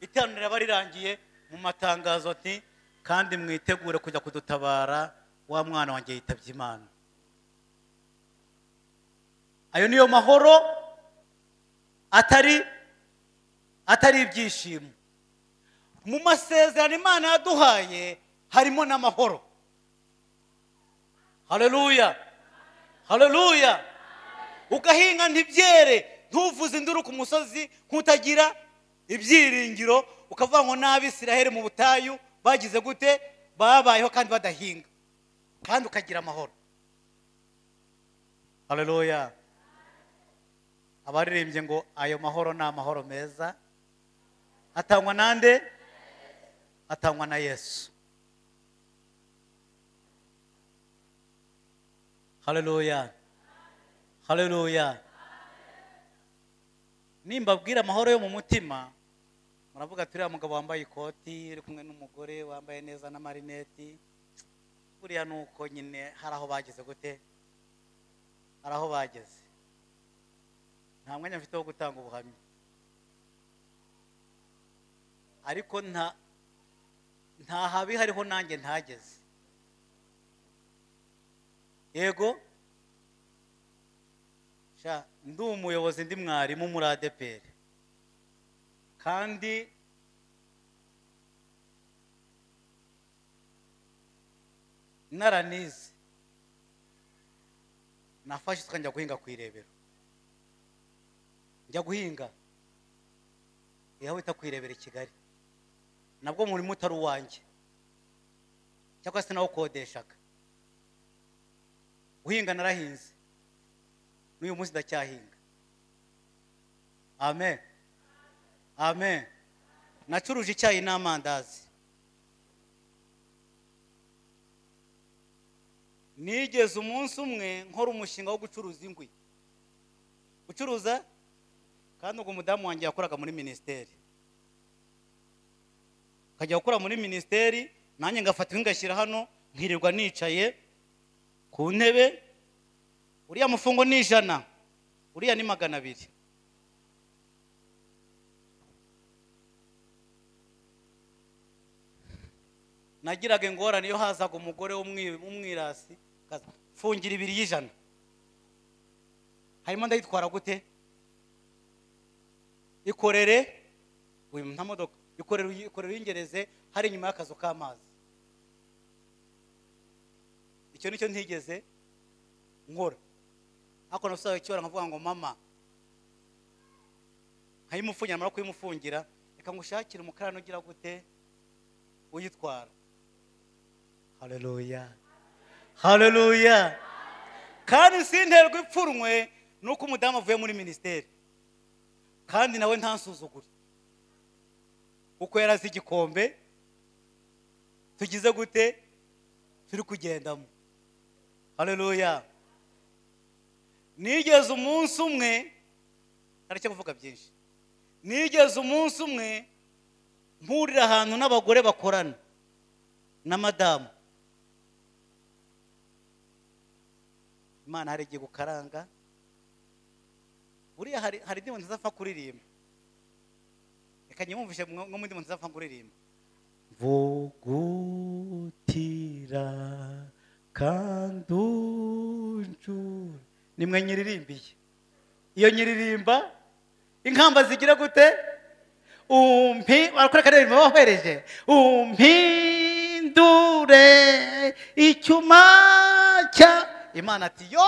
Iteraniro barirangiye mu matangazo ati kandi mwitegure kujya kudutabara, wa mwana wanjye yitabye Imana. Ayo niyo mahoro atari ibyishimo. Mu masezerano Imana yaduhaye harimo n'amahoro. Haleluya. Haleluya. Ugahinga ntibyere, ntuvuze induru ku musozi nk'utagira ibyiringiro, ukavuga ngo n'Abisiraheli mu butayu bagize gute, babayeho kandi badahinga, kandi ukagira amahoro. Haleluya. Abaririmbye ngo ayo mahoro ni amahoro meza, atangwa nande? Atangwa na Yesu. Haleluya. Haleluya. Nimbabwira amahoro yo mu mutima, muravuga turiya mugabo wambaye ikoti uri kumwe n'umugore wambaye neza na marineti, buriya nuko nyine hari aho bageze gute, hari aho bageze. Nta mwanya mfite wo gutanga ubuhamya, ariko nta habi hariho nanjye ntageze. Yego sha ndi umuyobozi, ndi mwarimu muri ADPR, kandi naranize nafashe isuka njya guhinga ku Irebero. Njya guhinga yaho wita ku Irebero i Kigali, nabwo muri mutari uwanjye cyangwa se nawo kodeshaga. Guhinga narahinze, n'uyu munsi ndacyahinga. Amen. Amen. Nacuruje icyayi n'amandazi. Nigeze umunsi umwe nkora umushinga wo gucuruza ingwi. Gucuruza, kandi ubwo umudamu wanjye yakoraga muri ministeri. Kajya gukora muri ministeri, nanjye ngafata ngashyira hano, nkirirwa nicaye ku ntebe. Uriya mufungo ni 100, uriya ni 200. Nagiraga ingorane iyo hazaga umugore w'umwirasi, fungira 2 y'100. hanyuma ndayitwara gute? Ikorere uyu nta modoka, ikorere uyingereze hari inyuma y'akazu k'amazi. Icyo nicyo ntigeze nkora. Ako nasaye cyora nkavuga ngo mama hayimufungira, mara kuyimufungira reka ngushakire umukarano ugira gute uyitwara. Haleluya, haleluya. Kandi sinterwa ipfunwe nuko umudamu avuye muri ministeri, kandi nawe ntansuzugure uko yarazi igikombe tugize gute turi kugendamo. Haleluya. Nigeze umunsi umwe, nareke kuvuga byinshi, nigeze umunsi umwe mpurira ahantu n'abagore bakorana na madamu. Imana hari igihe gukaranga, buriya hari ndimo ntazapfa kuririmba, reka nyimumvishe nko mu ndimo ntazapfa kuririmba. Vugutira kandunjura, nimwe nyiririmbiye. Iyo nyiririmba inkamba zigira gute? Barakora karirimba bahereje umpindure icyuma cya Imana. Ati yo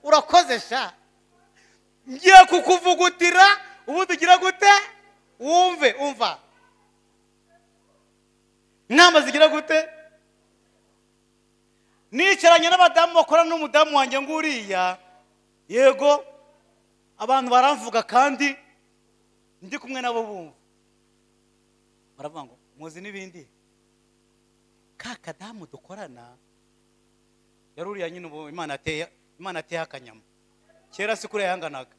urakoze sha, ngiye kukuvugutira ubu tugira gute wumve. Umva inkamba zigira gute? Nicaranye n'abadamu bakora n'umudamu wanjye nguriya, yego abantu baramvuga kandi ndi kumwe nabo bumva, baravuga ngo muzi n'ibindi. Ka kadamu dukorana yaruriya nyine ubu Imana ateye akanyama. Kera si kure yanganaga,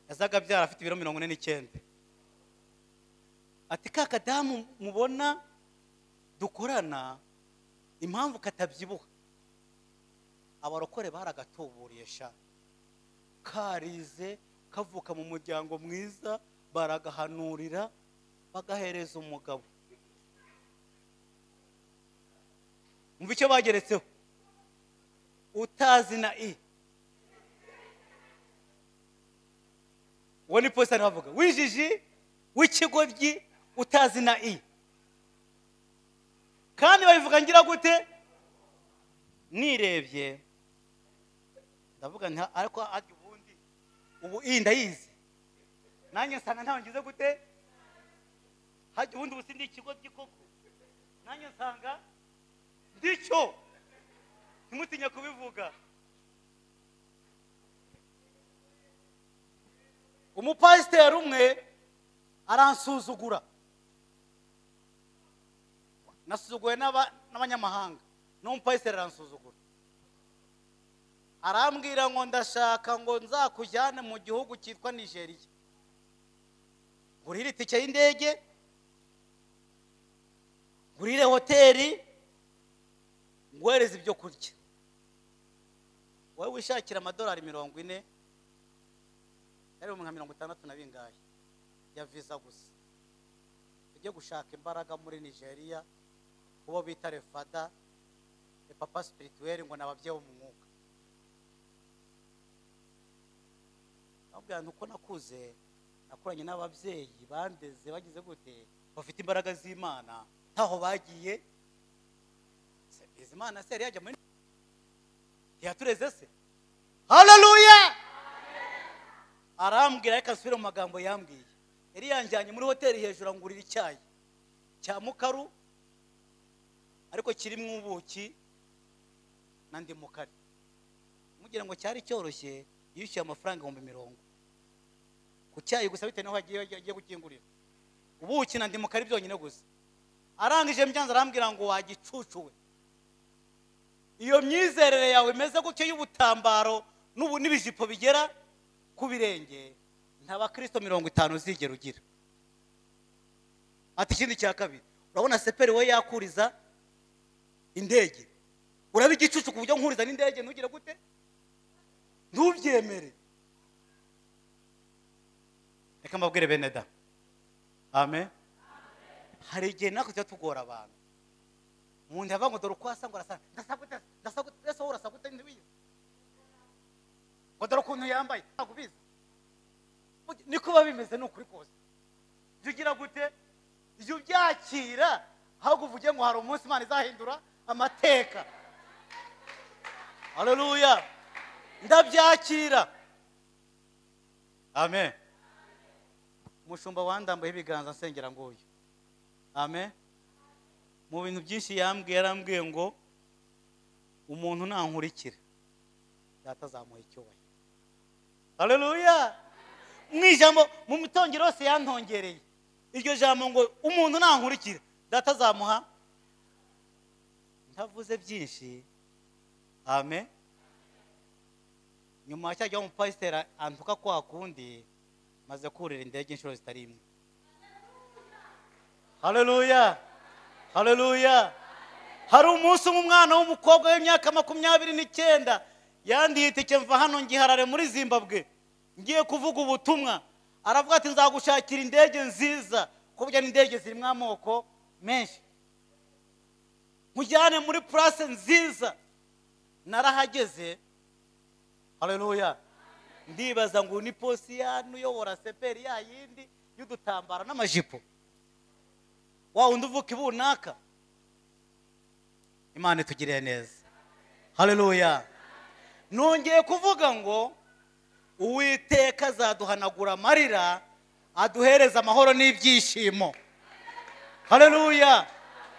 yazaga byara afite ibiro 49. Ati ka kadamu mubona dukorana impamvu katabyibuha, abarokore baragatuburiye sha, karize kavuka mu muryango mwiza, baragahanurira bagahereza umugabo. Umva icyo bageretseho, utazi na i. Uwo ni posta bavuga wijiji w'ikigoryi utazi na i. Kandi babivuga ngira gute? Nirebye ndavuga nta ariko ajya ubundi ubu i ndayizi nanjye nsanga ntawe ngize gute, hajya ubundi busindi ikigoryi koko nanjye nsanga ndicyo, ntimutinya kubivuga. Umupasiteri umwe aransuzugura, nasuzuguwe n'abanyamahanga, n'umupasiteri aransuzugura, arambwira ngo ndashaka ngo nzakujyane mu gihugu cyitwa Nigeria, ngurire itike y'indege, ngurire hoteli, ngwereze ibyo kurya, wowe wishakira amadolari 40, yari mu 60 na bingahe ya visa gusa, ujye gushaka imbaraga muri Nigeria, ubo bita refada papa spirituel, ngo nababyeho mu mwuka. Abwira nuko nakuze nakuranye n'ababyeyi bandeze bagize gute, bafite imbaraga z'Imana, taho bagiye Imana se yari yajya muri yatureze se. Haleluya. Arambwira reka nsubire mu magambo yambwiye, yari yanjyanye muri hoteli hejuru angurira icyayi cya mukaru ariko kirimo ubuki nandi mukari, mugira ngo cyari cyoroshye, yishyuye amafaranga 10,000 ku cyayi gusa, bitewe n'aho agiye gukingurira ubuki nandi mukari byonyine gusa. Arangije mbyanza arambwira ngo wagicucuwe, iyo myizerere yawe imeze gutyo y'ubutambaro n'ubu n'ibijipo bigera ku birenge, nta bakristo 50 zigera ugira. Ati ikindi cya kabiri, urabona seperi we yakuriza indege, urabe igicucu ku buryo nkuriza n'indege ntugire gute, ntubyemere. Reka mbabwire bene da, amen. Hari igihe nako cyatugora abantu, umuntu yava ngo dore uko asa ngo arasa ndasagute ese urasagute ndibiye dore ukuntu yambaye ntabwo ubizi niko biba bimeze, ni ukuri kose. Jya ugira gute? Jya ubyakira, ahubwo uvuge ngo hari umunsi Imana izahindura amateka. Haleluya, ndabyakira. Amen. Umushumba wandambaye ibiganza nsengera nguyu. Amen. Mu bintu byinshi yarambwiye ngo umuntu nankurikira yatazamuha icyubahiro. Haleluya. Mwijambo mu mitongero yose yantongereye iryo jambo ngo umuntu nankurikira datazamuha. Ntavuze byinshi. Amen. Nyuma cyajya mu pasiteri antuka kwa kundi maze kurira indege inshuro zitari imwe. Haleluya. Haleluya. Hari umunsi umwana w'umukobwa w'imyaka 29 yandiye itike mva hano ngiharare muri Zimbabwe ngiye kuvuga ubutumwa. Aravuga ati nzagushakira indege nziza, ko burya indege zirimo amoko menshi, mujyane muri place nziza. Narahageze. Haleluya. Ndibaza ngo ni posiyani uyobora seperi ya yindi y'udutambara n'amajipo, wa undi uvuka ibunaka. Imana itugiriye neza. Haleluya. Nongeye kuvuga ngo Uwiteka azaduhanagura amarira, aduhereza amahoro n'ibyishimo. Haleluya.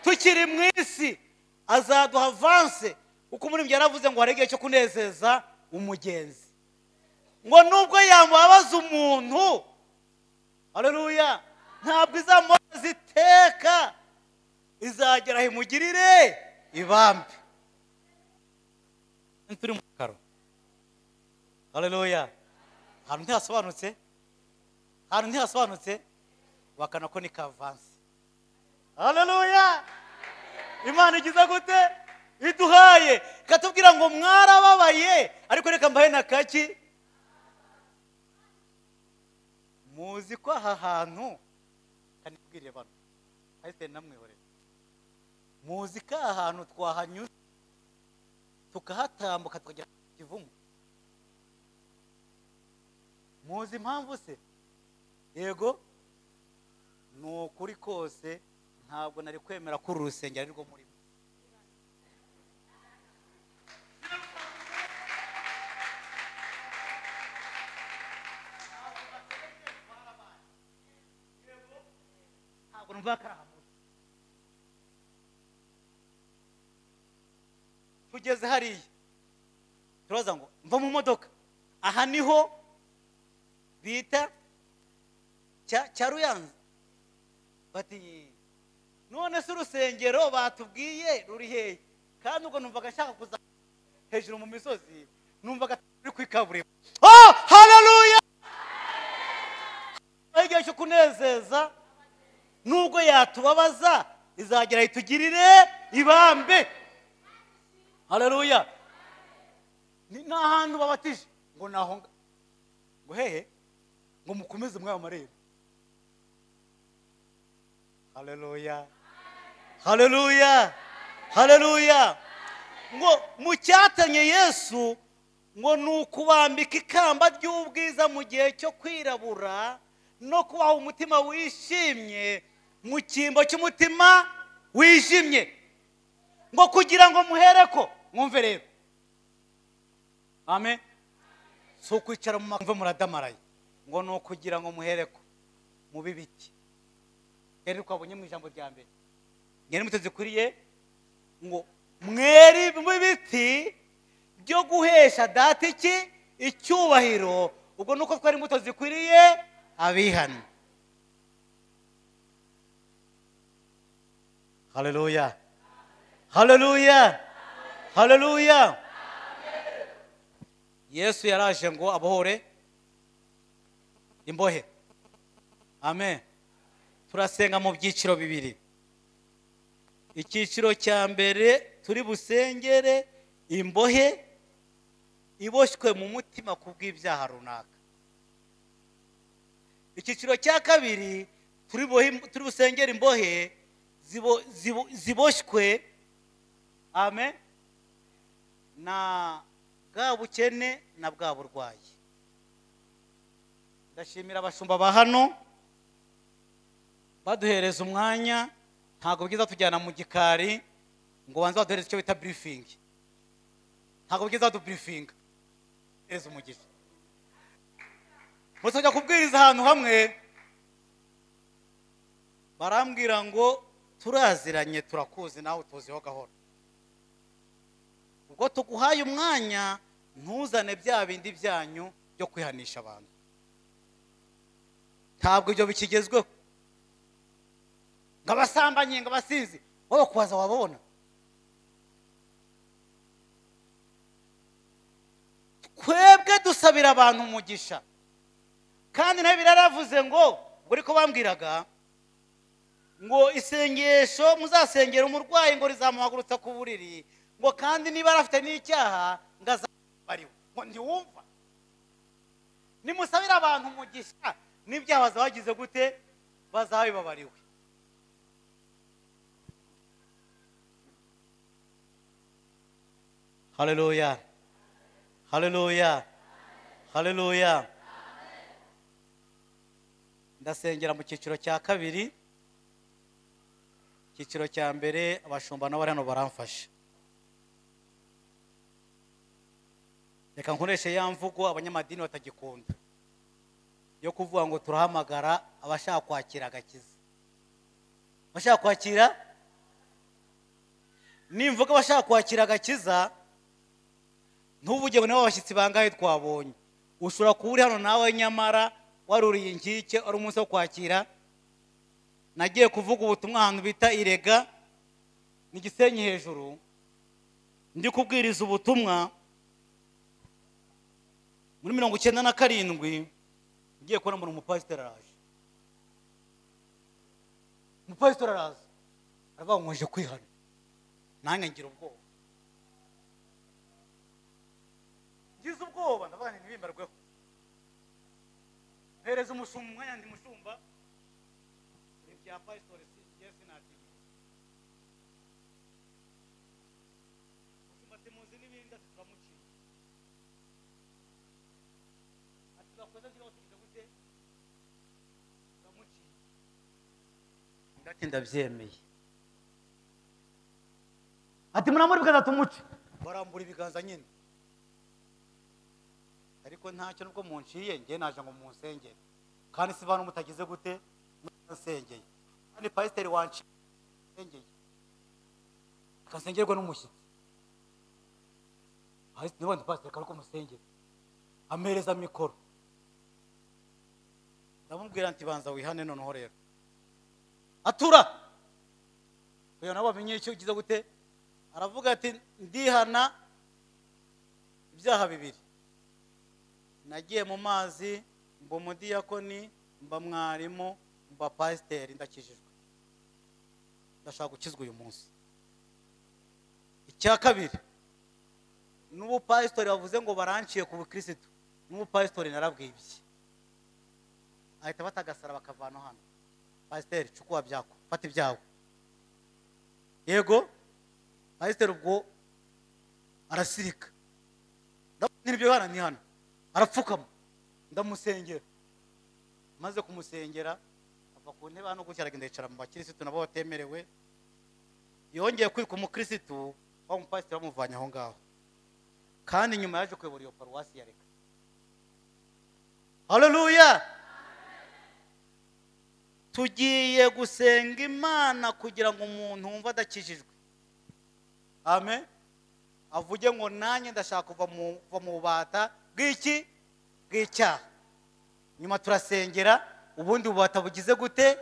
Tukiri mu isi azaduha avance, uko muri byo yaravuze ngo hari igihe cyo kunezeza umugenzi, ngo nubwo yamubabaza umuntu. Haleluya. Ntabwo izamubaza iteka, izagera imugirire ibambe. Turi mu karo. Haleluya. Hantu ntihasobanutse, hantu ntihasobanutse bakana ko ni kavansi. Haleluya. Imana igize gute? Iduhaye katubwira ngo mwarababaye, ariko reka mbahe na kaki. Muzi ko aha hantu kanibwire bano ahise namwihorera. Muzi ko aha hantu twahanyuze tukahatambuka tukagera Kivumu. Muzi impamvu se? Yego, nukuri kose ntabwo nari kwemera ko urusengero rwo muri ntabwo numva karahamu. Tugeze hariya turaza ngo mva mu modoka, aha niho bita cya Ruyanza. Bati none se urusengero batubwiye ruri hehe? Kandi ubwo numvaga nshaka kuza hejuru mu misozi, numvaga turi kwikaburimbo. Oh, haleluya. Igihe cyo kunezeza nubwo yatubabaza izagera itugirire ibambe. Haleluya. Ni nahantu babatije ngo naho ngo hehe ngo mukomeze mwa amarebe. Haleluya. Haleluya. Haleluya. Ngo mucyatanye Yesu ngo nukubambika ikamba ry'ubwiza mu gihe cyo kwirabura no kubaho umutima wishimye mu cyimbo cy'umutima wijimye, ngo kugira ngo muhereko mwumve rero. Amen. So kwicara mu makumve muradamaraye ngo no kugira ngo muhereko mu bibiti. Rero kwabonye mu ijambo rya mbere ngene muteze kuriye ngo mweri mu bibiti byo guhesha data iki icyubahiro. Ubwo nuko twari imbuto zikwiriye abihana. Haleluya. Haleluya. Haleluya. Yesu yaraje ngo abohore imbohe. Amen. Turasenga mu byiciro bibiri. Icyiciro cya mbere turi busengere imbohe iboshywe mu mutima kubw'ibyaha runaka. Icyiciro cya kabiri turi busengere imbohe ziboshywe, amen, na bwa bukene na bwa burwayi. Ndashimira abashumba ba hano baduhereza umwanya, ntago bwiza tujyana mu gikari ngo banze baduhereze icyo bita briefing. Ntago bwiza du briefing hereza umugisha. Musajya kubwiriza ahantu hamwe barambwira ngo turaziranye turakuzi nawe tuziho gahoro. Ubwo tuguhaye umwanya ntuzane bya bindi byanyu byo kwihanisha abantu. Ntabwo ibyo bikigezweho. Ngabasambanye ngabasizi wowe kubaza wabona. Kwebwe dusabira abantu umugisha. Kandi nawe biraravuze ngo uri ko bambwiraga ngo isengesho muzasengera umurwayi ngo rizamuhagurutsa ku buriri, ngo kandi niba arafite n'icyaha ngazabariwe. Ngo ntiwumva? Nimusabira abantu umugisha n'ibyaha bazagize gute bazabibabariwe. Haleluya, haleluya, haleluya. Ndasengera mu cyiciro cya kabiri. Cyiciro cya mbere abashumba nabo hano baramfasha. Reka nkoreshe ya mvugo abanyamadini batagikunda yo kuvuga ngo turahamagara abashaka kwakira agakiza. Bashaka kwakira, nimvuga abashaka kwakira agakiza, ntuvuge ngo nabo abashyitsi bangahe twabonye. Ushobora kuba uri hano nawe nyamara waruriye inkike ari umunsi wo kwakira. Nagiye kuvuga ubutumwa ahantu bita Irega ni Gisenyi hejuru, ndi kubwiriza ubutumwa muri 97 ngiye kubona muri umupasiteri araje. Umupasiteri araza aravuga ngo nje kwihana. Nange ngira ubwoba, ngize ubwoba ndavuga nti ntibimbarweho. Hereza umushumba umwanya, ndi mushumba ibya pasiteri Yesu natiye. Mushumba timuzi n'ibindi turamuciye. Ati bakoze ngira batugize gute turamuciye. Ndati ndabyemeye. Ati muramuri bikaza tumuce. Barambura ibiganza nyine. Ariko ntacyo nubwo munciye ngiye naje ngo munsengere. Kandi si bantu mutagize gute musengeye. Kandi pasiteri wanci sengeye. Kasengerwa n'umushyitsi. Hasi niba ndi pasiteri kandi ko musengere. Amereza mikoro. Ndamubwira nti banza wihane noneho rero. Atura. Kuyo nabo bamenye icyo ugize gute. Aravuga ati ndihana ibyaha bibiri. Nagiye mu mazi mba umudiyakoni, mba mwarimu, mba pasiteri, ndakijijwe. Ndashaka gukizwa uyu munsi. Icya kabiri, n'ubu pasiteri bavuze ngo baranciye ku bukristo, n'ubu pasiteri narabwibye. Ahita batagasara bakavana hano. Pasiteri cukua byako, fata ibyawe. Yego pasiteri ubwo arasirika. Nibyo hana ni hano. Arapfukama ndamusengera. Maze kumusengera ava ku ntebe hano gutya aragenda yicara mu bakirisitu nabo batemerewe. Yongeye kwika umukirisitu wa umupasiteri bamuvanye aho ngaho. Kandi nyuma yaje kuyobora iyo paruwasi ya Reka. Haleluya. Tugiye gusenga Imana kugira ngo umuntu wumva adakijijwe, amen, avuge ngo nanjye ndashaka kuva mu bubata bw'iki bw'icyaha. Nyuma turasengera ubundi ububata bugize gute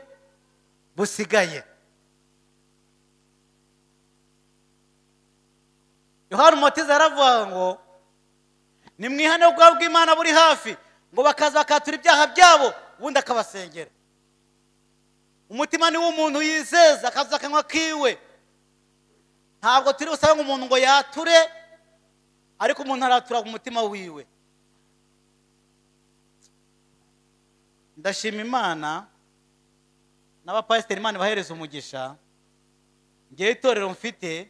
busigaye. Yohana Umubatiza yaravuga ngo nimwihane ubwabo bw'Imana buri hafi, ngo bakaza bakatura ibyaha byabo ubundi akabasengera. Umutima ni w'umuntu yizeza akaza akanwa kiwe. Ntabwo turi usaba ngo umuntu ngo yature, ariko umuntu aratura umutima wiwe. Ndashima Imana n'abapasiteri Imana bahereza umugisha. Ngiye itorero mfite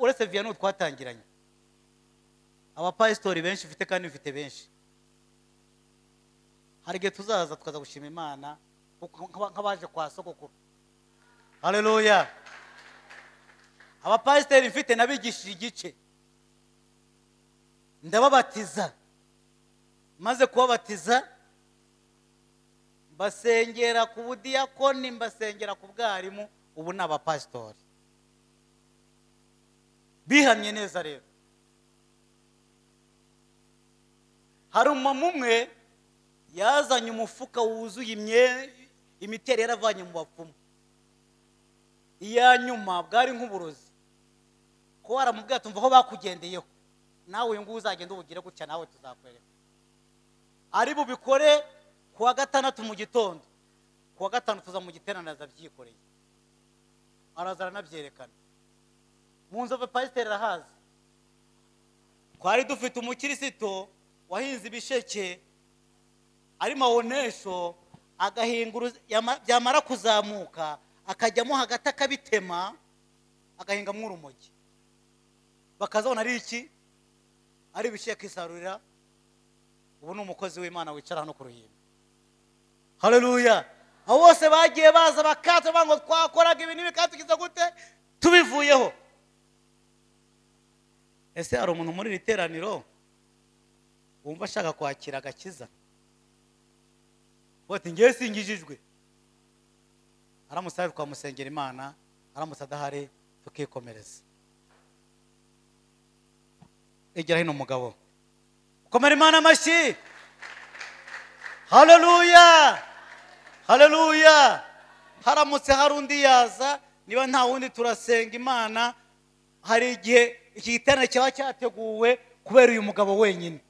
uretse Vianney twatangiranye abapasitori benshi mfite kandi mfite benshi. Hari igihe tuzaza tukaza gushima Imana nk'abaje kwa sogokuru. Haleluya. Abapasitori mfite nabigishije igice, ndababatiza, maze kubabatiza mbasengera ku budiyakoni, mbasengera ku bwarimu, ubu ni abapasitori bihamye neza. Rero hari umumama umwe yazanye umufuka wuzuye imiteri yaravanye mu bapfumu, iya nyuma bwari nk'uburozi, ko waramubwira tumva aho bakugendeyeho, nawe uyu nguyu uzagenda ubugire gutya nawe tuzakwereka. Ari bubikore kuwa gatandatu mu gitondo, kuwa gatanu tuza mu giterane azabyikoreye, araza aranabyerekana. Mu Nzove pasiteri arahazi. Twari dufite umukirisito wahinze ibisheke ari mawonesho, agahinga byamara kuzamuka akajyamo hagati akabitema agahingamo urumogi, bakazabona ari iki, ari ibisheke isarurira. Ubu ni umukozi w'Imana wicara hano ku ruhimbi. Haleluya. Abo bose bagiye baza bakaza bango twakoraga ibintu bikatugiza gute tubivuyeho. Ese hari umuntu muri riteraniro wumva ashaka kwakira agakiza? Bote ngiye singijijwe. Aramusabe kwa musengera Imana, aramusadahare tukikomereza. Egera hino mugabo. Komera Imana amashyi. Haleluya. Haleluya. Haramutse harundi yaza, niba nta wundi turasenga Imana. Hari igihe iki giterane cyaba cyateguwe kubera uyu mugabo wenyine,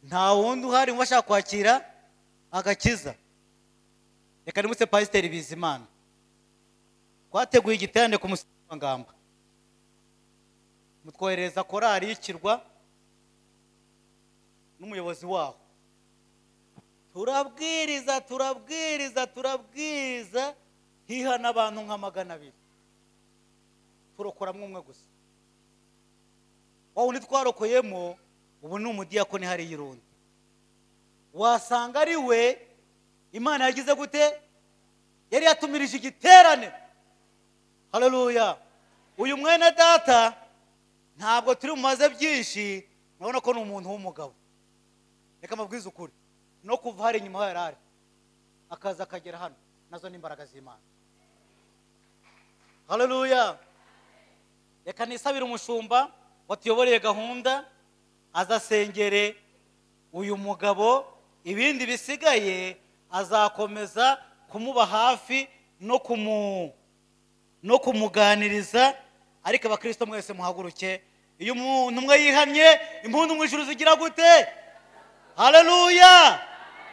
nta wundi uhari ngo ashaka kwakira agakiza. Reka nimutse Pasiteri Bizimana, twateguye igiterane ku Musangamba, mutwohereza korali y'Ikirwa n'umuyobozi waho, turabwiriza hihana abantu nka 200, turokoramwe umwe gusa. Waho nitwarokoyemo ubu ni umudiyakoni hari yirundi, wasanga ari we Imana yagize gute, yari yatumirije igiterane. Haleluya. Uyu mwene data ntabwo turi mumaze byinshi, murabona ko ni umuntu w'umugabo. Reka mabwiza ukuri, no kuva hari inyuma yarari akaza akagera hano, nazo ni imbaraga z'Imana. Haleluya. Reka nisabira umushumba watuyoboreye gahunda azasengere uyu mugabo, ibindi bisigaye azakomeza kumuba hafi no kumuganiriza. Ariko abakristo mwese muhaguruke, iyo umuntu umwe yihamye impundu mu ijuru zigira gute. Haleluya.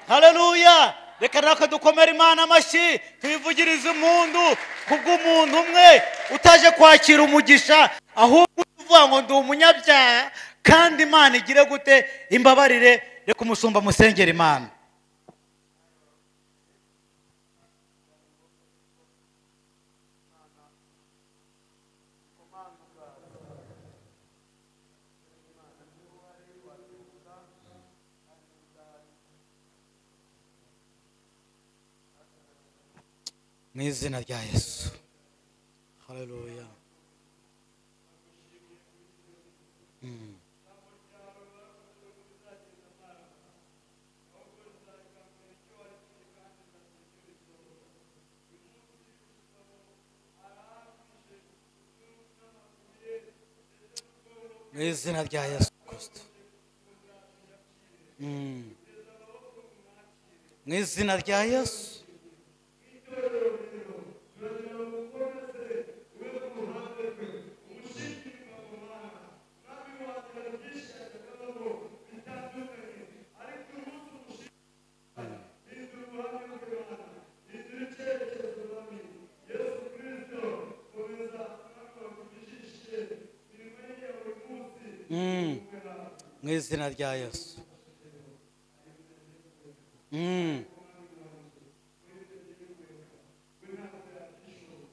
Haleluya. Reka nako dukomera Imana amashyi, tuyivugirize impundu kubw'umuntu umwe utaje kwakira umugisha, ahubwo uvuga ngo ndi umunyabyaha kandi Imana igire gute imbabarire. Reka umushumba musengera Imana. Mu izina rya Yesu. Haleluya. Mu izina rya Yesu Kristo. Mu izina rya Yesu. Mu izina rya Yesu.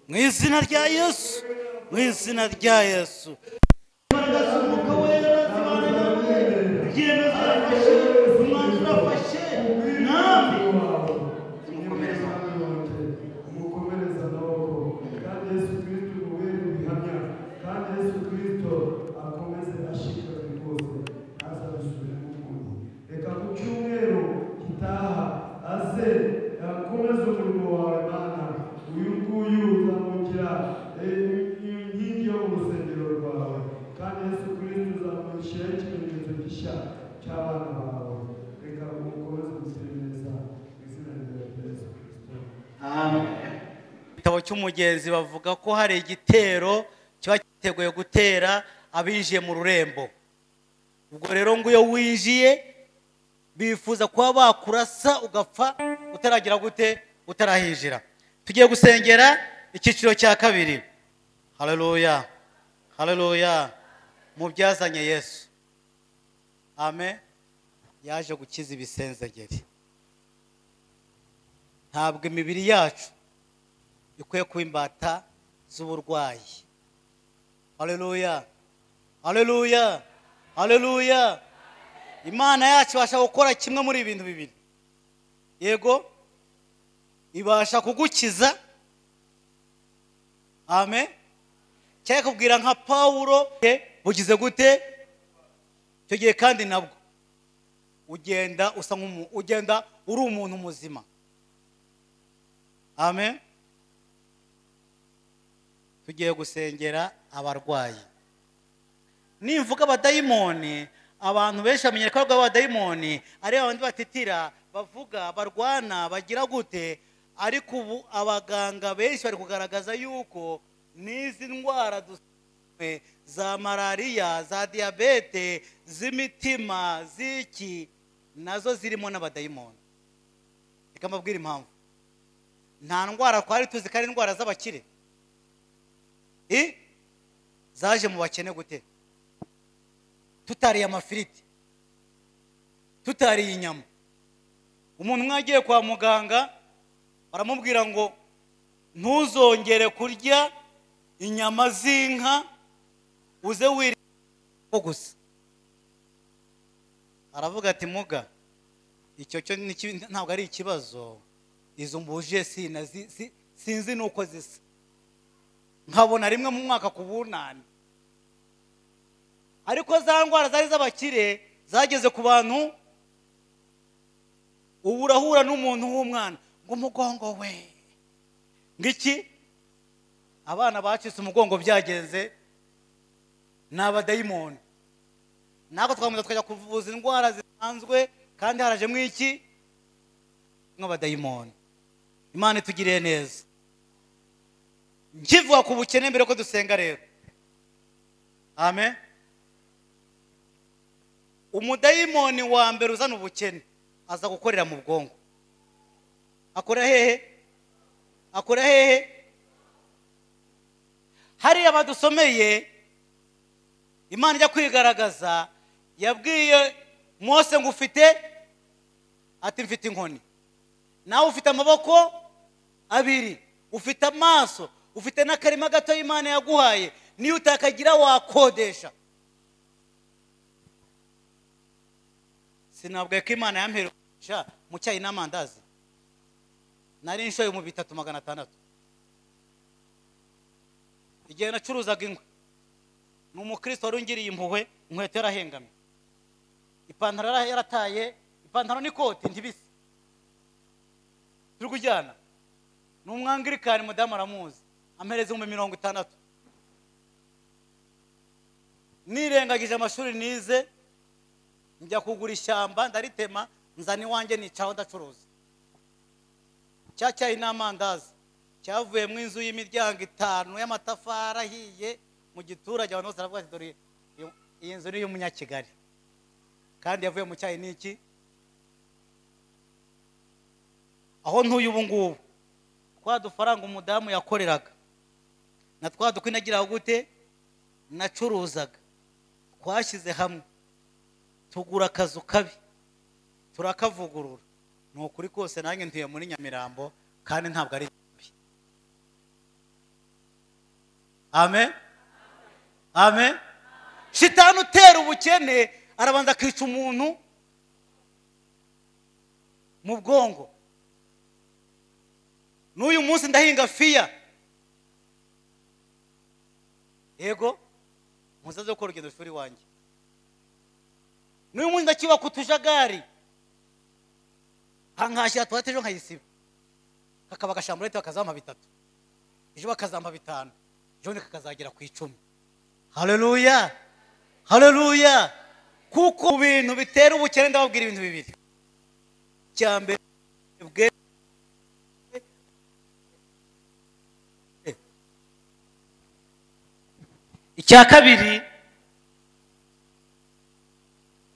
Mu izina rya Yesu. Mu izina rya Yesu. ibyemezo urafashe, umwanzuro urafashe, namwe umukomereza amaboko kandi Yesu Kristo umubere ibihamya kandi Yesu Kristo akomeze ashikame rwose azabisubiremo ukundi. Reka ku cyumweru gitaha aze akomeze umurimo wawe Mana, uyu nguyu uzamugira inkingi yo mu rusengero rwawe kandi Yesu Kristo uzamushyiraho ikimenyetso gishya cy'abana bawe. Reka umukomeze gusemereza mu izina rya Yesu Kristo. amen. Igitabo cy'umugenzi bavuga ko hari igitero kiba cyiteguye gutera abinjiye mu rurembo. Ubwo rero ngo iyo winjiye bifuza kuba bakurasa ugapfa utaragira gute, utarahinjira. Tugiye gusengera icyiciro cya kabiri. Haleluya, haleluya. Mu byazanye Yesu, amen, yaje gukiza ibisenzegeri. Ntabwo imibiri yacu ikwiye kuba imbata z'uburwayi. Haleluya, haleluya, haleluya. Imana yacu ibasha gukora kimwe muri ibintu bibiri. Yego, ibasha kugukiza, amen, cyangwa kubwira nka Pawulo bugize gute, icyo gihe kandi nabwo ugenda ugenda uri umuntu muzima. Amen. Tugiye gusengera abarwayi. Nimvuga abadayimoni, abantu benshi bamenyera ko abadayimoni ari abandi batitira, bavuga, barwana, bagira gute, ariko ubu abaganga benshi bari kugaragaza yuko n'izi ndwara duswe za malariya, za diabete, z'imitima, z'iki, nazo zirimo n'abadayimoni. Reka mbabwire impamvu. Nta ndwara twari tuzi ko ari indwara z'abakire. Zaje mu bakene gute? Tutariye amafiriti, tutariye inyama. Umuntu mwagiye kwa muganga baramubwira ngo ntuzongere kurya inyama z'inka, uze wirinda gusa. Aravuga ati muga, icyo cyo ntabwo ari ikibazo, izo mbuje sinzi nuko zisa, nkabona rimwe mu mwaka ku bunani. Ariko za ndwara zari z'abakire zageze ku bantu, ubu urahura n'umuntu w'umwana ngo umugongo we ngiki, abana bacitse umugongo byagenze ni abadayimoni. Nako twamuza tukajya kuvuza indwara zisanzwe kandi haraje mwiki nk'abadayimoni. Imana itugiriye neza. Nkivuga ku bukene mbere ko dusenga rero, amen. Umudayimoni wa mbere uzana ubukene aza gukorera mu bwonko. Akora hehe? Akora hehe? Hariya badusomeye, Imana ijya kwigaragaza, yabwiye Mose ngo ufite, ati mfite inkoni. Nawe ufite amaboko abiri, ufite amaso, ufite n'akarima gato Imana yaguhaye, niyo utakagira wakodesha. Sinabwiye ko Imana yamperesha mu cyayi n'amandazi. Nari inshoye mu 3600. Igihe nacuruzaga inkwi, ni umukristo wari ungiriye impuhwe, inkweto yarahengamye, ipantaro yarataye, ipantaro n'ikoti ntibisi. Turi kujyana, ni umwangirikani, mudamu aramuzi, ampereza 60. Nirengagije amashuri nize, njya kugura ishyamba ndaritema, nzana iwanjye nicaho ndacuruza. Cyayi n'amandazi cyavuye mu inzu y'imiryango 5 y'amatafari ahiye mu giturage. Abantu bose baravuga ati dore iyi nzu ni y'umunyakigali, kandi yavuye mu cyayi n'iki. Aho ntuye ubu ngubu, kwa dufaranga umudamu yakoreraga na twa dukwinagira gute nacuruzaga, twashyize hamwe tugura akazu kabi turakavugurura. Ni ukuri kose nanjye ntuye muri Nyamirambo kandi ntabwo ari mbi. Amen, amen. Shitani utera ubukene arabanza akica umuntu mu bwongo. N'uyu munsi ndahinga fiya, yego muzaze gukora urugendo shuri wanjye. N'uyu munsi ndakiba ku tujagari, hankashyira tuwate ejo nkayisiba, kakaba agashamburete bakazampa 3, ejo bakazampa 5, ejo kakazagera ku 10. Haleluya, haleluya. Kuko bintu bitera ubukene ndababwira ibintu bibiri. Cyambere bwe icya kabiri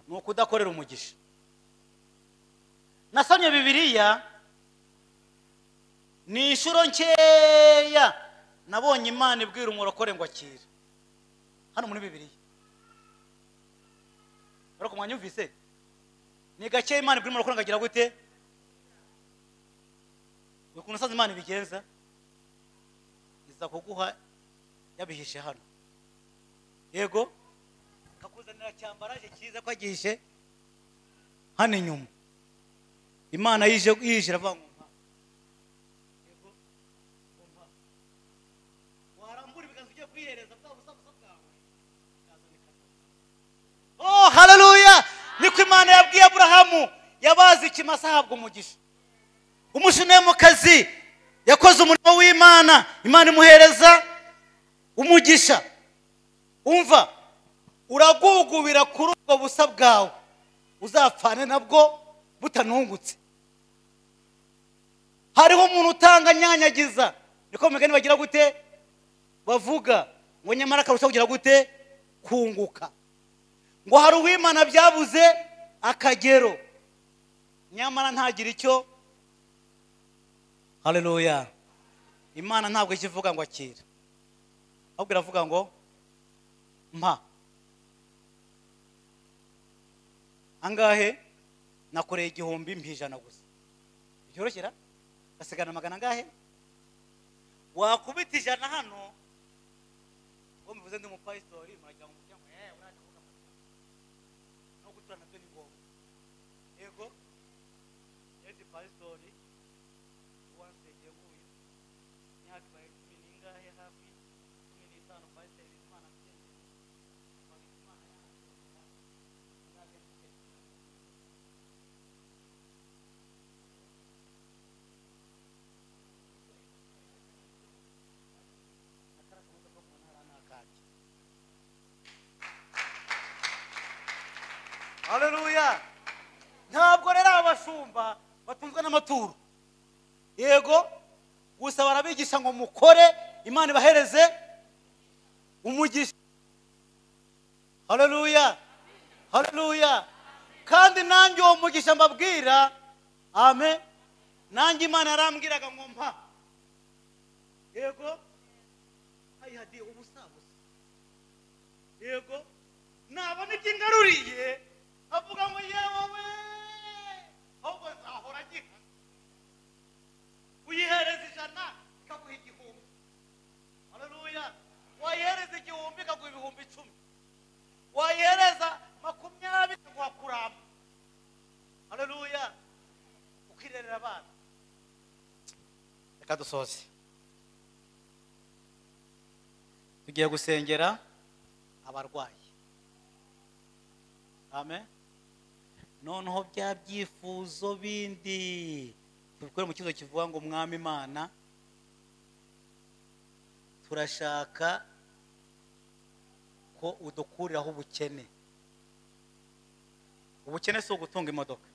ni ukudakorera umugisha. Nasomye Bibiliya ni inshuro nkeya nabonye Imana ibwira umurokore ngo akire. Hano muri Bibiliya ariko mwanyumvise ni gake Imana ibwira umurokore ngo agira gute? Ukuntu saza Imana ibigenza iza kuguha yabihishe hano, yego kakuzanira cyambaraje cyiza ko agihishe hano inyuma. Imana yije ravangumpa, yego umpa warambura ibiganza ugiye kwihereza bwa busa bwawe. Oh haleluya. Niko Imana yabwiye Abrahamu, yabazi ikimasa ahabwa umugisha. Umushunemukazi yakoze umurimo w'Imana, Imana imuhereza umugisha. Umva, uragugubira kuri ubwo busa bwawe, uzapfane nabwo butanungutse. Hariho umuntu utanga nyanyagiza, niko mugani bagira gute? Bavuga ngo nyamara karusha kugira gute? Kunguka. Ngo hari uw'Imana byabuze akagero, nyamara ntagira icyo. Haleluya. Imana ntabwo ikivuga ngo akira, ahubwo iravuga ngo mpa. Angahe? Nakoreye 1000 mpijana gusa. Byoroshera? Basigana 100 angahe? Wakubita 100 hano, ngo mvuze ndi mu pastori murajya mu muryango uratavuga amata. No guturana byo ni ngombwa. Yego? Eti pastori wansege nguyu. Nyaka baye 10 ingahe hafi 15 pastori Imana cyende. Haleluya. Ntabwo rero abashumba batunzwe n'amaturo, yego gusa barabigisha ngo mukore Imana ibahereze umugisha. Haleluya, haleluya. Kandi nanjye uwo mugisha mbabwira, amen, nanjye Imana yarambwiraga ngo mpa, yego ayihadi ubusabusa, yego nabona ibyingaruriye avuga ngo yewe ahubwo zahora giha uyihereza 100 ikaguha 1000. Haleluya. Wayihereza 1000 ikaguha 1010. Wayihereza 20 ikaguha kuramba. Haleluya. Ukirerera abana. Reka dusoze, tugiye gusengera abarwayi. Amen. Noneho bya byifuzo bindi tubikore mu kizo kivuga ngo Mwami Imana turashaka ko udukuriraho ubukene. Ubukene si ugutunga imodoka.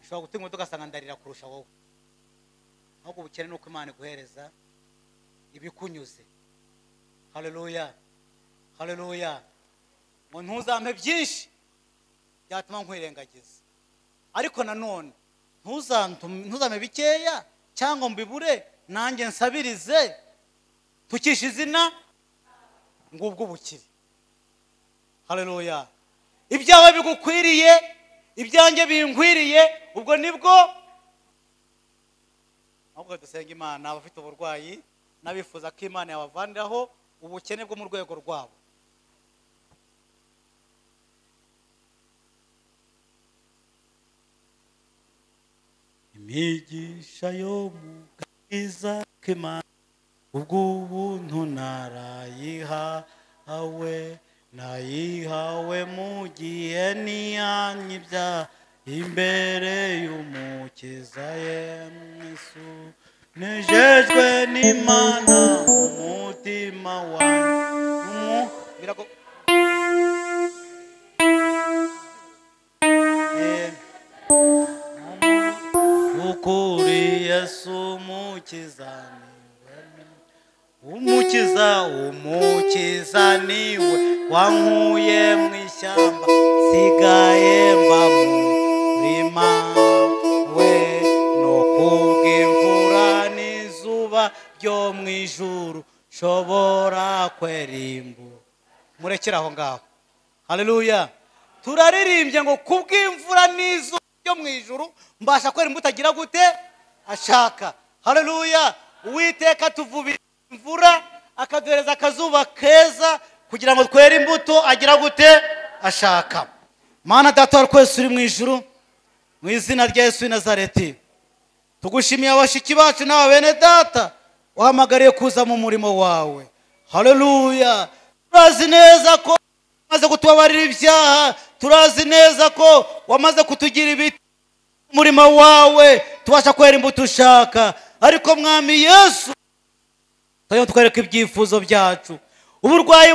Ushobora gutunga imodoka asanga ndarira kurusha wowe. Ahubwo ubukene ni uko Imana iguhereza ibikunyuze. Haleluya, haleluya. Ngo ntuzampe byinshi byatuma nkwirengagiza, ariko nanone ntuzampe bikeya cyangwa mbibure nanjye nsabirize tukisha izina ngubwo ubukire. Haleluya. Ibyawe bigukwiriye, ibyanjye binkwiriye, ubwo nibwo ahubwo dusenga Imana abafite uburwayi n'abifuza ko Imana yabavaniraho ubukene bwo mu rwego rwabo. imigisha yo mu gakiza k'Imana ubw'ubuntu nayihawe mu gihe niyanyibya imbere y'umukiza Yesu nejejwe n'Imana umutima wanjye ukuri Yesu umukiza niwe wankuye mu ishyamba sigaye mba mu murima we no kubw'imvura n'izuba ryo mu ijuru shobora kwerimbu. Murekera aho ngaho. Haleluya. Turaririmbye ngo kubw'imvura n'izuba ryo mu ijuru mbasha kwera imbuto agira gute ashaka. Haleluya. Uwiteka tuvubira imvura akaduhereza akazuba keza kugira ngo twere imbuto agira gute ashaka. Mana data wa twese uri mu ijuru mu izina rya Yesu w'i Nazareti tugushimiye abashiki bacu n'aba bene data wahamagariye kuza mu murimo wawe. Haleluya. Turazi neza ko wamaze kutubabarira ibyaha, turazi neza ko wamaze kutugira ibiti umurimo wawe tubasha kwera imbuto ushaka. Ariko mwami Yesu twereka ibyifuzo byacu, uburwayi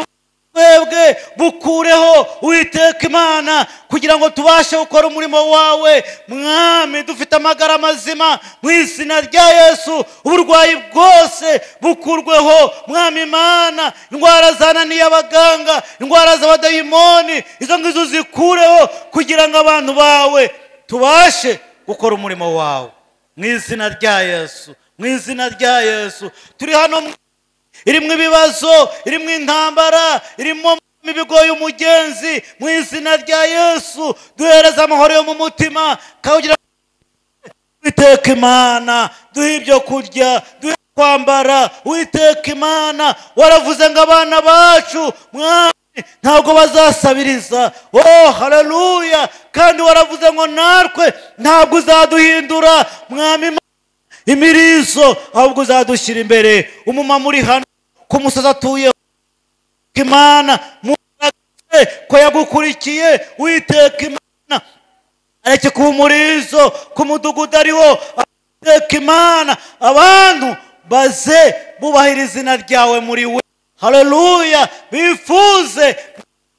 bwebwe bukureho Uwiteka Imana kugira ngo tubashe gukora umurimo wawe mwami dufite amagara mazima mu izina rya Yesu. Uburwayi bwose bukurweho mwami Imana, indwara zananiye abaganga, indwara z'abadayimoni izo ngizo zikureho kugira ngo abantu bawe tubashe gukora umurimo wawe mu izina rya Yesu. Mu izina rya Yesu turi hano irimo ibibazo, irimo intambara, irimo ibigoye umugenzi, mu izina rya Yesu duhereza amahoro yo mu mutima kugira Uwiteka Imana duhe ibyo kurya, duhe kwambara. Uwiteka Imana waravuze ngo abana bacu mwami ntabwo bazasabiriza. Oh haleluya. Kandi waravuze ngo natwe ntabwo uzaduhindura mwami imirizo ahubwo uzadushyira imbere. Umumama uri hano ku musozi atuye Imana muraze ko yagukurikiye Uwiteka Imana areke kuba umurizo ku mudugudu ariho. Uwiteka Imana abantu baze bubahiriza izina ryawe muri we. Haleluya. Bifuze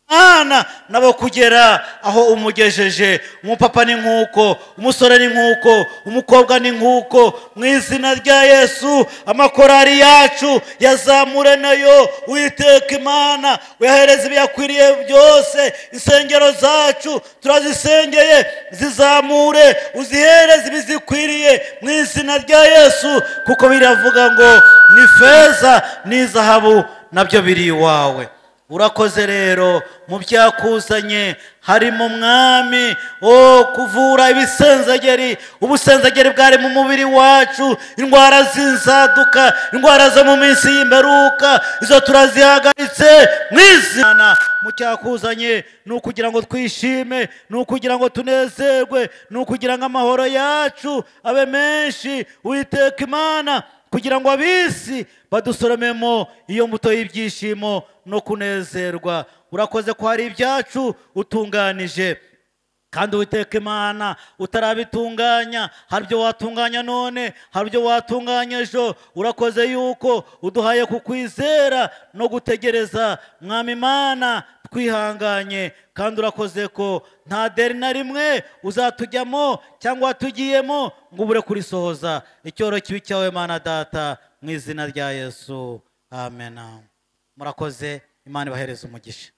Mana nabo kugera aho umugejeje. Umupapa ni nkuko, umusore ni nkuko, umukobwa ni nkuko. Mu izina rya Yesu amakorari yacu yazamure nayo Uwiteka Imana uyahereze ibiyakwiriye byose. Insengero zacu turazisengeye zizamure uzihereze ibizikwiriye mu izina rya Yesu, kuko biravuga ngo ni feza n'izahabu nabyo biri iwawe. Urakoze rero mu byakuzanye harimo mwami kuvura ibisenzageri. Ubusenzageri bwari mu mubiri wacu, indwara z'inzaduka, indwara zo mu minsi y'imperuka, izo turazihagaritse mu izina. Mu cyakuzanye ni ukugira ngo twishime, ni ukugira ngo tunezerwe, ni ukugira ngo amahoro yacu abe menshi Uwiteka Imana, kugira ngo abisi badusoromemo iyo mbuto y'ibyishimo no kunezerwa. Urakoze ko hari ibyacu utunganije, kandi Uwiteka Imana utarabitunganya hari ibyo watunganya none, hari ibyo watunganya ejo. Urakoze yuko uduhaye kukwizera no gutegereza mwami Imana twihanganye, kandi urakoze ko nta deri na rimwe uzatujyamo cyangwa watugiyemo ngo ubure kurisohoza. Icyoro kibi cyawe Mana Data mu izina rya Yesu, amen. Murakoze. Imana ibahereze umugisha.